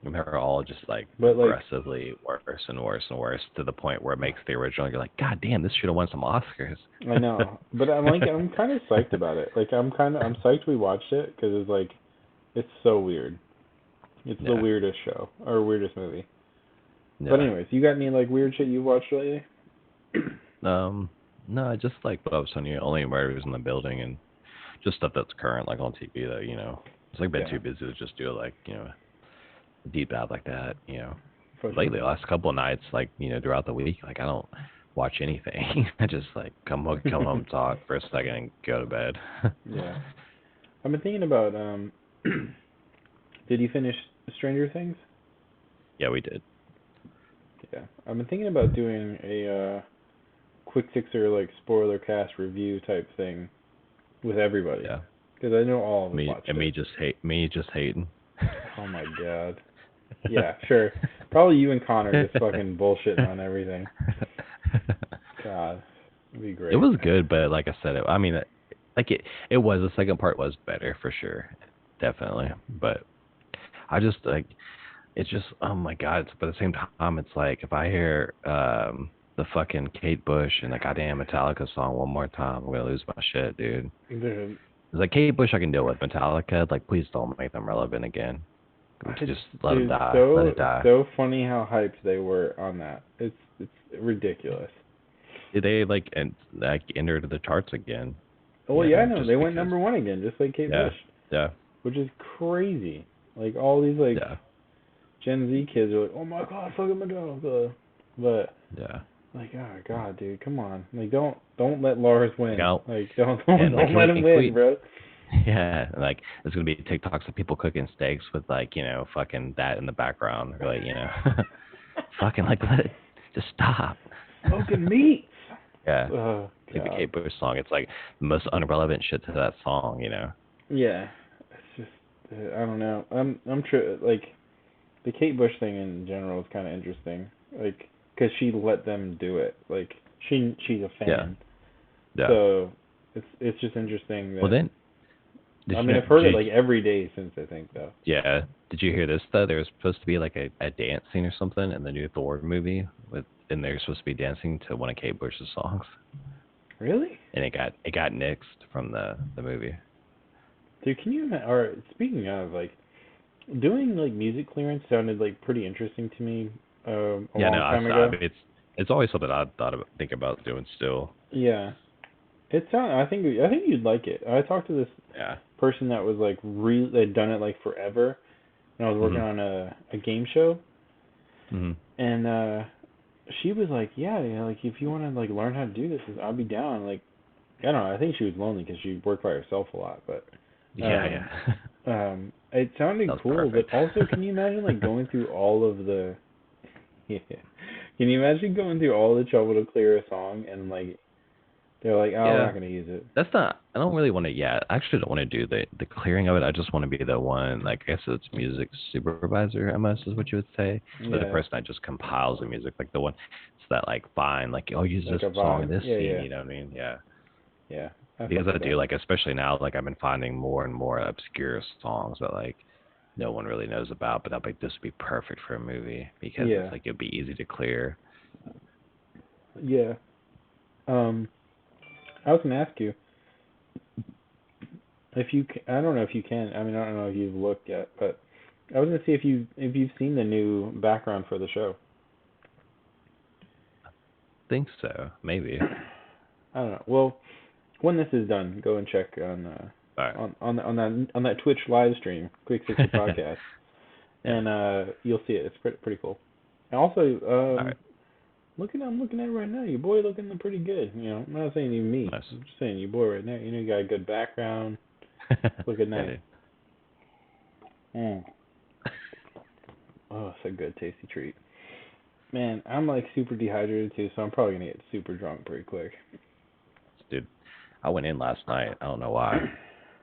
[SPEAKER 2] And they're all just like
[SPEAKER 1] But like,
[SPEAKER 2] progressively worse and worse and worse to the point where it makes the original. You're like, God damn, this should have won some Oscars.
[SPEAKER 1] I know, but I'm kind of psyched about it. Like I'm psyched we watched it because it's like it's so weird. It's the
[SPEAKER 2] Yeah.
[SPEAKER 1] weirdest show or weirdest movie.
[SPEAKER 2] Yeah.
[SPEAKER 1] But anyways, you got any like weird shit you've watched lately?
[SPEAKER 2] No, I just like what I was telling you, only murders in the building and just stuff that's current, like on TV that. It's like been
[SPEAKER 1] Yeah.
[SPEAKER 2] too busy to just do like, a deep dive like that.
[SPEAKER 1] For
[SPEAKER 2] Lately,
[SPEAKER 1] sure.
[SPEAKER 2] the last couple of nights, like, throughout the week, like I don't watch anything. I just like come home, talk for a second, and go to bed.
[SPEAKER 1] Yeah. I've been thinking about did you finish Stranger Things?
[SPEAKER 2] Yeah, we did.
[SPEAKER 1] Yeah. I've been thinking about doing a quick fixer like spoiler cast review type thing with everybody
[SPEAKER 2] Yeah.
[SPEAKER 1] because I know all of us
[SPEAKER 2] Me
[SPEAKER 1] watched
[SPEAKER 2] and
[SPEAKER 1] it.
[SPEAKER 2] me just hating.
[SPEAKER 1] Oh my god. Yeah, sure. Probably you and Connor just fucking bullshitting on everything. God, it'd be
[SPEAKER 2] It
[SPEAKER 1] great.
[SPEAKER 2] was good, but like I said, I mean, like it was the second part was better for sure, definitely. But I just like it's just oh my god. But at the same time, it's like if I hear the fucking Kate Bush and the goddamn Metallica song one more time, I'm gonna lose my shit, dude.
[SPEAKER 1] Dude,
[SPEAKER 2] It's like Kate Bush I can deal with. Metallica, like please don't make them relevant again.
[SPEAKER 1] it's
[SPEAKER 2] Just let them
[SPEAKER 1] dude,
[SPEAKER 2] die. Let
[SPEAKER 1] so
[SPEAKER 2] it die.
[SPEAKER 1] so funny how hyped they were on that. It's ridiculous.
[SPEAKER 2] Did they like entered the charts again?
[SPEAKER 1] Well, yeah, I know
[SPEAKER 2] Just
[SPEAKER 1] they went
[SPEAKER 2] because.
[SPEAKER 1] number one again, just like Kate
[SPEAKER 2] Yeah,
[SPEAKER 1] Bush,
[SPEAKER 2] yeah,
[SPEAKER 1] which is crazy. Like all these like
[SPEAKER 2] yeah,
[SPEAKER 1] Gen Z kids are like, oh my god, fucking Metallica, but
[SPEAKER 2] yeah.
[SPEAKER 1] like, oh god, dude, come on, like don't let Lars
[SPEAKER 2] Like
[SPEAKER 1] win,
[SPEAKER 2] I don't,
[SPEAKER 1] like don't
[SPEAKER 2] and like
[SPEAKER 1] don't let him win, bro.
[SPEAKER 2] yeah, like there's gonna be TikToks of people cooking steaks with like fucking that in the background, or like fucking like let it just stop.
[SPEAKER 1] Smoking meat.
[SPEAKER 2] Yeah,
[SPEAKER 1] Oh
[SPEAKER 2] like the
[SPEAKER 1] god.
[SPEAKER 2] Kate Bush song. It's like the most unrelevant shit to that song.
[SPEAKER 1] Yeah, it's just I don't know. I'm like the Kate Bush thing in general is kind of interesting, like because she let them do it. Like she's a
[SPEAKER 2] Yeah,
[SPEAKER 1] fan,
[SPEAKER 2] yeah.
[SPEAKER 1] so it's just interesting
[SPEAKER 2] Well
[SPEAKER 1] that
[SPEAKER 2] then, did
[SPEAKER 1] I
[SPEAKER 2] you
[SPEAKER 1] mean
[SPEAKER 2] know?
[SPEAKER 1] I've heard it like every day since I think though.
[SPEAKER 2] Yeah. Did you hear this though? There was supposed to be like a dance scene or something in the new Thor movie and they're supposed to be dancing to one of Kate Bush's songs.
[SPEAKER 1] Really?
[SPEAKER 2] And it got nixed from the movie.
[SPEAKER 1] Dude, can you or speaking of like doing like music clearance sounded like pretty interesting to me a
[SPEAKER 2] Yeah, no,
[SPEAKER 1] long time
[SPEAKER 2] I
[SPEAKER 1] ago.
[SPEAKER 2] mean, it's always something I think about doing still.
[SPEAKER 1] Yeah. I think you'd like it. I talked to this
[SPEAKER 2] Yeah.
[SPEAKER 1] person that was like they'd done it like forever, and I was working
[SPEAKER 2] Mhm.
[SPEAKER 1] on a game show,
[SPEAKER 2] Mhm.
[SPEAKER 1] and she was like, yeah, like if you want to like learn how to do this, I'll be down. Like I don't know, I think she was lonely because she worked by herself a lot, but
[SPEAKER 2] Yeah,
[SPEAKER 1] um
[SPEAKER 2] yeah.
[SPEAKER 1] it sounded
[SPEAKER 2] That was
[SPEAKER 1] cool. But
[SPEAKER 2] perfect.
[SPEAKER 1] also, can you imagine like going through all of the yeah, can you imagine going through all the trouble to clear a song and like they're like, oh, we're
[SPEAKER 2] Yeah.
[SPEAKER 1] not gonna use it.
[SPEAKER 2] That's not. I don't really want to. Yeah, I actually don't want to do the clearing of it. I just want to be the one. Like I guess it's music supervisor. MS is what you would say. But the
[SPEAKER 1] Yeah,
[SPEAKER 2] person that just compiles the music, like the one. It's that like fine. Like oh, use
[SPEAKER 1] like
[SPEAKER 2] this
[SPEAKER 1] a
[SPEAKER 2] song in
[SPEAKER 1] vibe.
[SPEAKER 2] this
[SPEAKER 1] Yeah,
[SPEAKER 2] scene.
[SPEAKER 1] yeah,
[SPEAKER 2] You know what I mean? Yeah.
[SPEAKER 1] yeah. I
[SPEAKER 2] Because
[SPEAKER 1] fuck
[SPEAKER 2] I
[SPEAKER 1] with
[SPEAKER 2] do
[SPEAKER 1] that.
[SPEAKER 2] like, especially now, like I've been finding more and more obscure songs that like no one really knows about. But I'm like, this would be perfect for a movie because it's
[SPEAKER 1] Yeah,
[SPEAKER 2] like it'd be easy to clear.
[SPEAKER 1] yeah. Um, I was gonna ask you if you. I don't know if you can. I mean, I don't know if you've looked yet, but I was gonna see if you've seen the new background for the show.
[SPEAKER 2] Think so, maybe.
[SPEAKER 1] I don't know. Well, when this is done, go and check on
[SPEAKER 2] All right.
[SPEAKER 1] on that Twitch live stream, Quick 60 podcast,
[SPEAKER 2] Yeah.
[SPEAKER 1] and you'll see it. It's pretty cool. And also,
[SPEAKER 2] All right.
[SPEAKER 1] I'm looking at it right now. Your boy looking pretty good. You know, I'm not saying even me.
[SPEAKER 2] Nice.
[SPEAKER 1] I'm just saying your boy right now. You know, you got a good background. Looking
[SPEAKER 2] Yeah,
[SPEAKER 1] nice.
[SPEAKER 2] dude.
[SPEAKER 1] Mm. Oh, it's a good tasty treat. Man, I'm like super dehydrated too, so I'm probably gonna get super drunk pretty quick.
[SPEAKER 2] Dude, I went in last night. I don't know why.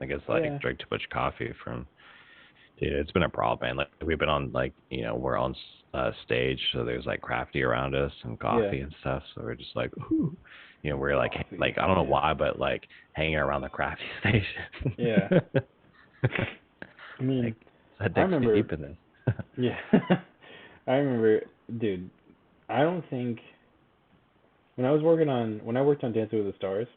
[SPEAKER 2] I guess
[SPEAKER 1] Yeah.
[SPEAKER 2] drank too much coffee from. Dude, it's been a problem, man. Like we've been on we're on stage, so there's like crafty around us and
[SPEAKER 1] Yeah.
[SPEAKER 2] coffee and stuff. So we're just like, ooh. We're like
[SPEAKER 1] Coffee.
[SPEAKER 2] I don't know
[SPEAKER 1] Yeah.
[SPEAKER 2] why, but like hanging around the crafty station.
[SPEAKER 1] Yeah. I mean,
[SPEAKER 2] Like I
[SPEAKER 1] I
[SPEAKER 2] dig
[SPEAKER 1] remember.
[SPEAKER 2] deep in this.
[SPEAKER 1] Yeah. I remember, dude. I don't think when I worked on Dancing with the Stars,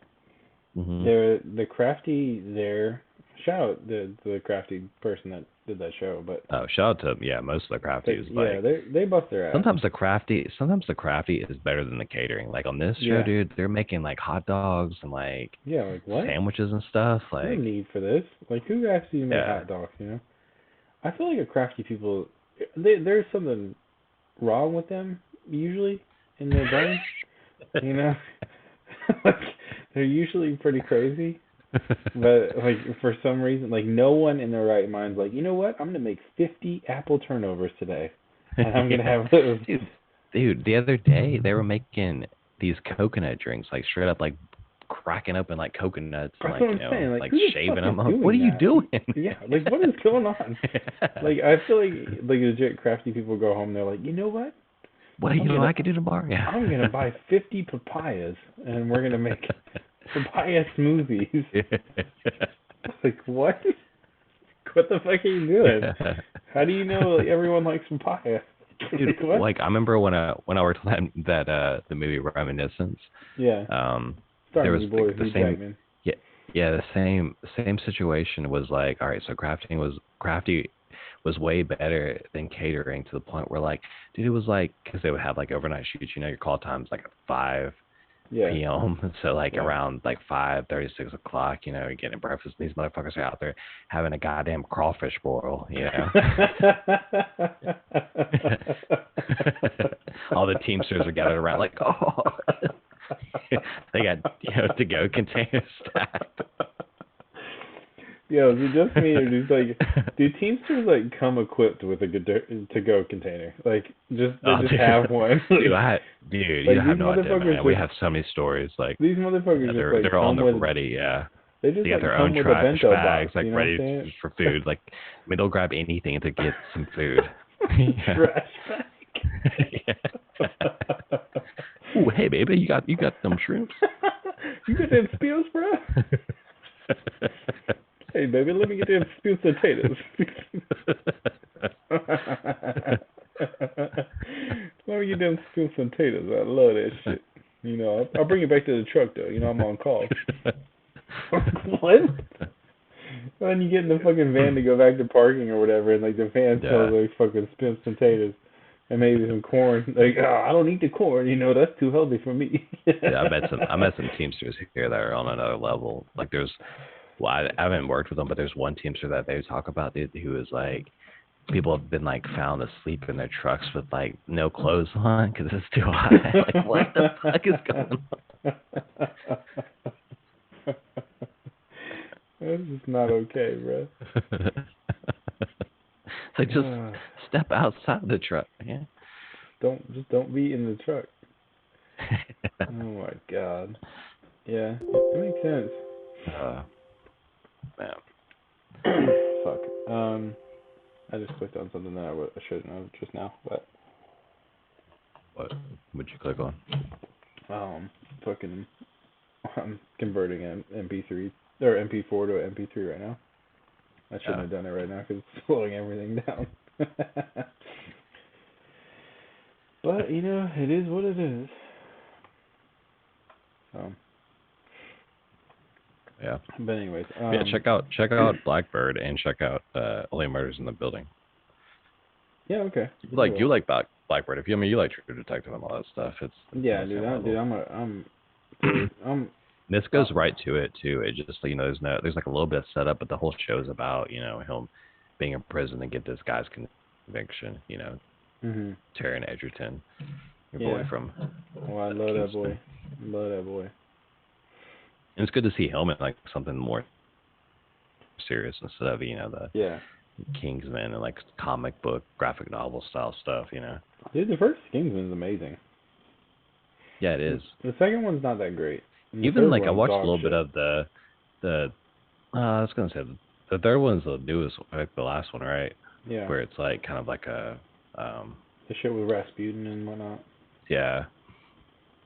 [SPEAKER 2] Hmm.
[SPEAKER 1] the crafty there. Shout out the crafty person that did that show, but
[SPEAKER 2] Oh, shout out to most of the crafties.
[SPEAKER 1] yeah,
[SPEAKER 2] Like
[SPEAKER 1] they bust their ass.
[SPEAKER 2] sometimes the crafty is better than the catering. Like on this show,
[SPEAKER 1] Yeah.
[SPEAKER 2] dude, they're making like hot dogs and like
[SPEAKER 1] Yeah, like what?
[SPEAKER 2] sandwiches and stuff.
[SPEAKER 1] No
[SPEAKER 2] Like
[SPEAKER 1] need for this. Like who asked you to make
[SPEAKER 2] yeah,
[SPEAKER 1] hot dogs? You know. I feel like a crafty people, there's something wrong with them usually in their brain. You know, like they're usually pretty crazy, but like for some reason, like no one in their right mind's like, you know what? I'm gonna make 50 apple turnovers today, and I'm gonna
[SPEAKER 2] yeah,
[SPEAKER 1] have those.
[SPEAKER 2] dude. The other day they were making these coconut drinks, like straight up like cracking open like coconuts and
[SPEAKER 1] That's what
[SPEAKER 2] like
[SPEAKER 1] I'm saying. Like
[SPEAKER 2] like
[SPEAKER 1] who the fuck
[SPEAKER 2] shaving
[SPEAKER 1] is
[SPEAKER 2] them. I'm like, what
[SPEAKER 1] doing
[SPEAKER 2] are you
[SPEAKER 1] that?
[SPEAKER 2] doing?
[SPEAKER 1] Yeah, like what is going on? Like I feel like legit crafty people go home. They're like, you know what?
[SPEAKER 2] What
[SPEAKER 1] I'm
[SPEAKER 2] you know
[SPEAKER 1] gonna
[SPEAKER 2] I could do tomorrow? Yeah.
[SPEAKER 1] I'm gonna buy 50 papayas and we're gonna make papaya smoothies. Like what? What the fuck are you doing? How do you know like everyone likes papaya?
[SPEAKER 2] Dude,
[SPEAKER 1] Like what?
[SPEAKER 2] like I remember when I worked on that the movie Reminiscence,
[SPEAKER 1] Yeah,
[SPEAKER 2] there
[SPEAKER 1] starring
[SPEAKER 2] was
[SPEAKER 1] your boy
[SPEAKER 2] the
[SPEAKER 1] Hugh
[SPEAKER 2] same
[SPEAKER 1] Jackman.
[SPEAKER 2] yeah the same situation was like, all right, so crafty was way better than catering to the point where like, dude, it was like because they would have like overnight shoots, your call time's like at 5
[SPEAKER 1] Yeah,
[SPEAKER 2] p.m. So like
[SPEAKER 1] yeah.
[SPEAKER 2] around like 5:30, 6 o'clock, you're getting breakfast. These motherfuckers are out there having a goddamn crawfish boil. All the Teamsters are gathered around like, oh, they got to go containers stacked.
[SPEAKER 1] Yo, is it just me or do Teamsters like come equipped with a good to go container? Like they
[SPEAKER 2] Oh,
[SPEAKER 1] just
[SPEAKER 2] dude,
[SPEAKER 1] have one.
[SPEAKER 2] dude, you
[SPEAKER 1] Like
[SPEAKER 2] have no idea, man. We have so many stories. Like,
[SPEAKER 1] these
[SPEAKER 2] yeah,
[SPEAKER 1] motherfuckers just like
[SPEAKER 2] they're all on
[SPEAKER 1] come
[SPEAKER 2] the
[SPEAKER 1] with
[SPEAKER 2] ready. Yeah,
[SPEAKER 1] they
[SPEAKER 2] they
[SPEAKER 1] just
[SPEAKER 2] got
[SPEAKER 1] like
[SPEAKER 2] their own
[SPEAKER 1] come with a
[SPEAKER 2] trash
[SPEAKER 1] bento
[SPEAKER 2] bags,
[SPEAKER 1] box,
[SPEAKER 2] like
[SPEAKER 1] you know what I'm
[SPEAKER 2] ready
[SPEAKER 1] saying?
[SPEAKER 2] for food. Like, I mean, they'll grab anything to get some food. Yeah.
[SPEAKER 1] Trash bag.
[SPEAKER 2] Yeah. Ooh, hey baby, you got them shrimps?
[SPEAKER 1] You got them spills, bro? Hey baby, let me get them spilled potatoes. Let me get them spilled potatoes. I love that shit. You know, I'll bring it back to the truck though. You know, I'm on call. What? When you get in the fucking van to go back to parking or whatever, and like the van smells
[SPEAKER 2] Yeah.
[SPEAKER 1] like fucking spilled potatoes and maybe some corn. Like, oh, I don't eat the corn. You know, that's too healthy for me.
[SPEAKER 2] Yeah, I met some Teamsters here that are on another level. Like well, I haven't worked with them, but there's one Teamster that they talk about who is like, people have been like found asleep in their trucks with like no clothes on because it's too hot. Like, what the fuck is going
[SPEAKER 1] This is not okay, bro.
[SPEAKER 2] on? It's like, just step outside the truck, man.
[SPEAKER 1] Don't be in the truck. Oh my god. Yeah, it makes sense.
[SPEAKER 2] Man.
[SPEAKER 1] Fuck. I just clicked on something that I shouldn't have just now, but
[SPEAKER 2] What would you click on?
[SPEAKER 1] fucking, I'm converting an MP3 or MP4 to an MP3 right now. I shouldn't have done it right now because it's slowing everything down. But you know, it is what it is.
[SPEAKER 2] Yeah.
[SPEAKER 1] But anyways,
[SPEAKER 2] Yeah, check out Blackbird and check out Only Murders in the Building.
[SPEAKER 1] Yeah, okay.
[SPEAKER 2] You like Blackbird. If you you like True Detective and all that stuff. It's
[SPEAKER 1] yeah, dude. I'm
[SPEAKER 2] this goes right to it too. It just there's like a little bit of setup, but the whole show is about him being in prison and get this guy's conviction. Taron Egerton, your boy from.
[SPEAKER 1] Oh, I love that boy. Love that boy.
[SPEAKER 2] And it's good to see him in like something more serious instead of the Kingsman and like comic book graphic novel style stuff.
[SPEAKER 1] Dude, the first Kingsman's amazing.
[SPEAKER 2] Yeah, it is.
[SPEAKER 1] The second one's not that great.
[SPEAKER 2] Even like I watched a little bit of the I was gonna say the third one's the newest, like the last one, right?
[SPEAKER 1] Yeah.
[SPEAKER 2] Where it's like kind of like a
[SPEAKER 1] the shit with Rasputin and whatnot.
[SPEAKER 2] Yeah.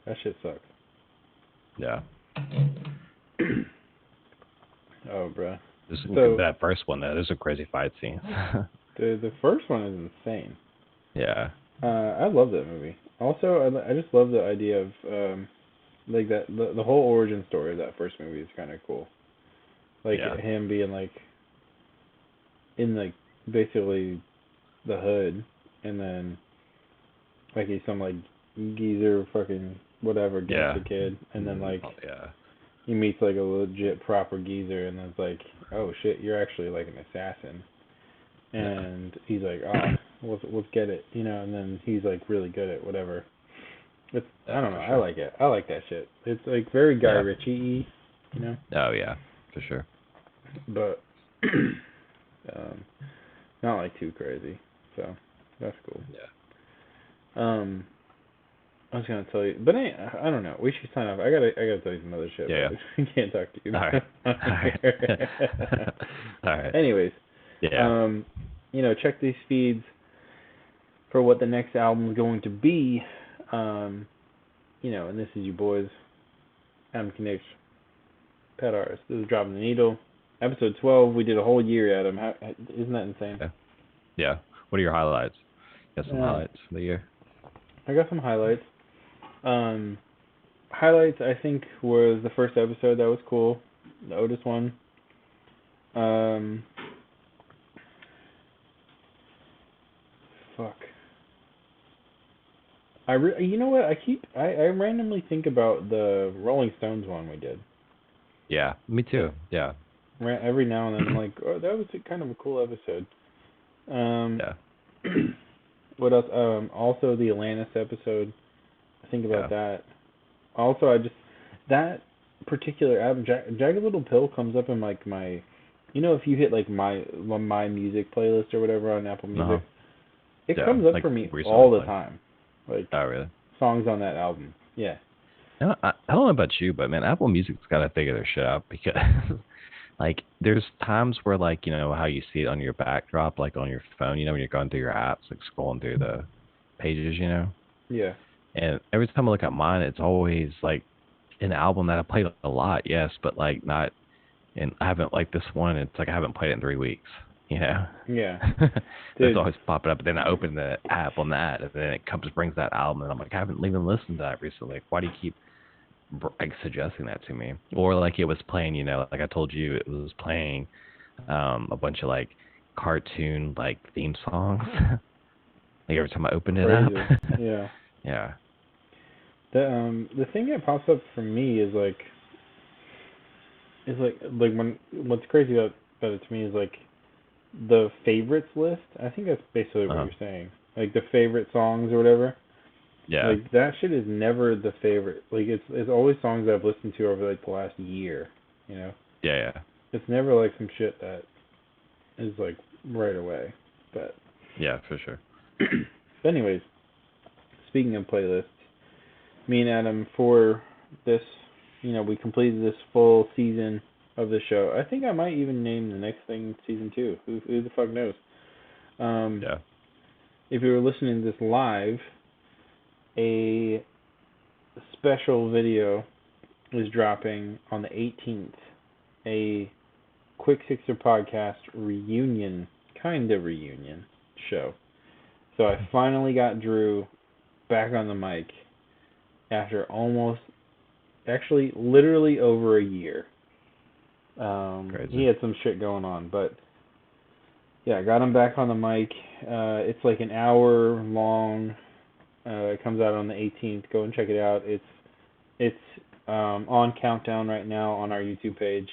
[SPEAKER 1] That shit sucks.
[SPEAKER 2] Yeah.
[SPEAKER 1] Oh, bro.
[SPEAKER 2] That first one, there's a crazy fight scene.
[SPEAKER 1] the first one is insane.
[SPEAKER 2] Yeah.
[SPEAKER 1] I love that movie. Also, I just love the idea of like that the whole origin story of that first movie is kind of cool. Like him being like in like basically the hood, and then like he's some like geezer fucking whatever gangster kid, and then like he meets like a legit proper geezer, and then it's like, oh shit, you're actually like an assassin, and he's like, oh, let's get it, and then he's like really good at whatever. It's I don't know, sure. I like it. I like that shit. It's like very Guy Ritchie-y,
[SPEAKER 2] Oh yeah, for sure.
[SPEAKER 1] But not like too crazy, so that's cool.
[SPEAKER 2] Yeah.
[SPEAKER 1] I was gonna tell you, but I don't know. We should sign off. I gotta tell you some other shit.
[SPEAKER 2] Yeah.
[SPEAKER 1] I can't talk to you.
[SPEAKER 2] All right. All right.
[SPEAKER 1] Anyways.
[SPEAKER 2] Yeah.
[SPEAKER 1] Check these feeds for what the next album is going to be. And this is you boys. Adam Knick, Pet Artist. This is Dropping the Needle. Episode 12. We did a whole year, Adam. Isn't that insane?
[SPEAKER 2] Yeah. What are your highlights? Got some highlights for the year?
[SPEAKER 1] I got some highlights. Highlights, I think, was the first episode. That was cool. The Otis one. Fuck. You know what? I randomly think about the Rolling Stones one we did.
[SPEAKER 2] Yeah, me too. Yeah.
[SPEAKER 1] Every now and then I'm like, oh, that was kind of a cool episode.
[SPEAKER 2] Yeah.
[SPEAKER 1] What else? Also the Atlantis episode. I think about that. Also, that particular album, Jagged Little Pill, comes up in like my, if you hit like my music playlist or whatever on Apple Music, it comes up for me all the time. Like,
[SPEAKER 2] oh really?
[SPEAKER 1] Songs on that album. Yeah.
[SPEAKER 2] I don't know about you, but man, Apple Music's got to figure their shit out, because like there's times where like how you see it on your backdrop, like on your phone, when you're going through your apps, like scrolling through the pages,
[SPEAKER 1] Yeah.
[SPEAKER 2] And every time I look at mine, it's always like an album that I played a lot, yes, but like not. And I haven't, like this one, it's like I haven't played it in 3 weeks.
[SPEAKER 1] Yeah.
[SPEAKER 2] It's always popping up. And then I open the app on that, and then it brings that album, and I'm like, I haven't even listened to that recently. Like, why do you keep suggesting that to me? Or like it was playing, like I told you, it was playing a bunch of like cartoon like theme songs. Like every time I opened it up.
[SPEAKER 1] Yeah.
[SPEAKER 2] Yeah.
[SPEAKER 1] The thing that pops up for me is like when what's crazy about it to me is like the favorites list. I think that's basically what you're saying. Like the favorite songs or whatever.
[SPEAKER 2] Yeah.
[SPEAKER 1] Like that shit is never the favorite. Like it's always songs that I've listened to over like the last year.
[SPEAKER 2] Yeah.
[SPEAKER 1] It's never like some shit that is like right away. But
[SPEAKER 2] yeah, for sure.
[SPEAKER 1] But anyways, speaking of playlists, me and Adam, for this, we completed this full season of the show. I think I might even name the next thing season 2. Who the fuck knows?
[SPEAKER 2] Yeah.
[SPEAKER 1] If you were listening to this live, a special video is dropping on the 18th. A Quick Sixer podcast reunion, kind of reunion show. So I finally got Drew back on the mic after almost actually literally over a year.
[SPEAKER 2] Crazy.
[SPEAKER 1] He had some shit going on, but yeah, got him back on the mic. It's like an hour long. It comes out on the 18th. Go and check it out. It's on Countdown right now on our YouTube page.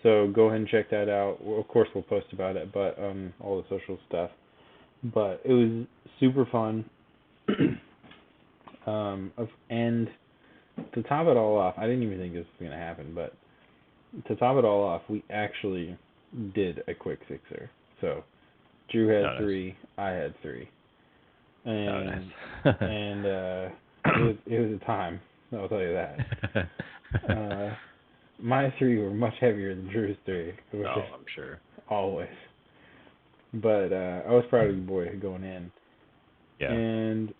[SPEAKER 1] So go ahead and check that out. Well, of course, we'll post about it, but all the social stuff. But it was super fun. And to top it all off, I didn't even think this was going to happen, but to top it all off, we actually did a quick sixer. So Drew had 3, I had 3. And
[SPEAKER 2] nice.
[SPEAKER 1] and it was a time, I'll tell you that. My 3 were much heavier than Drew's 3.
[SPEAKER 2] I'm sure.
[SPEAKER 1] Always. But I was proud of you, boy, going in.
[SPEAKER 2] Yeah.
[SPEAKER 1] And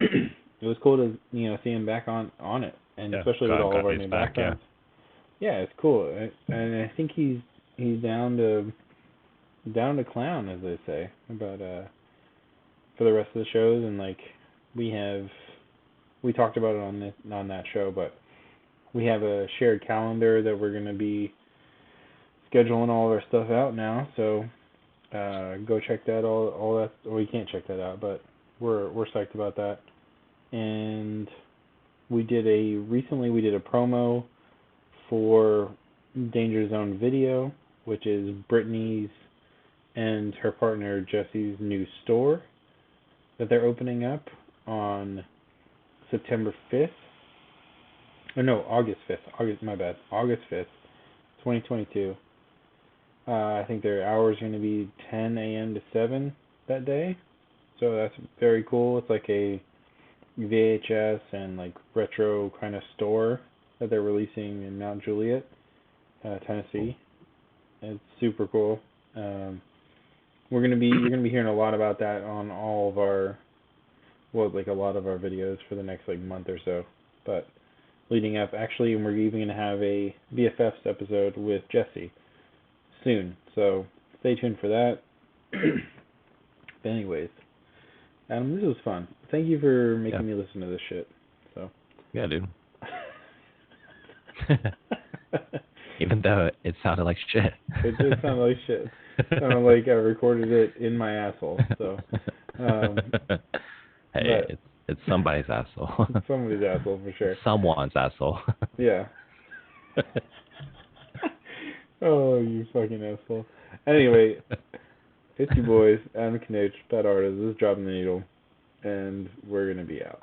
[SPEAKER 1] it was cool to see him back on it, and especially with all of our new backgrounds. Yeah, it's cool, and I think he's down to clown, as they say, about for the rest of the shows, and like we talked about it on that show, but we have a shared calendar that we're going to be scheduling all of our stuff out now, so go check that all that. Well, you can't check that out, but we're psyched about that. And recently we did a promo for Danger Zone Video, which is Brittany's and her partner Jesse's new store that they're opening up on September 5th. Oh no, August 5th. August 5th, 2022. I think their hours are going to be 10 a.m. to 7 that day. So that's very cool. It's like a VHS and like retro kind of store that they're releasing in Mount Juliet, Tennessee. It's super cool. You're gonna be hearing a lot about that on all of our, a lot of our videos for the next month or so. But leading up, actually, we're even gonna have a BFFs episode with Jesse soon. So stay tuned for that. But anyways, Adam, this was fun. Thank you for making me listen to this shit. So.
[SPEAKER 2] Yeah, dude. Even though it sounded like shit.
[SPEAKER 1] It did sound like shit. It sounded like I recorded it in my asshole. So.
[SPEAKER 2] Hey, it's somebody's asshole.
[SPEAKER 1] It's somebody's asshole for sure.
[SPEAKER 2] Someone's asshole.
[SPEAKER 1] Yeah. Oh, you fucking asshole. Anyway, it's you boys, Adam Knage, Bad Artist. This is Dropping the Needle, and we're gonna be out.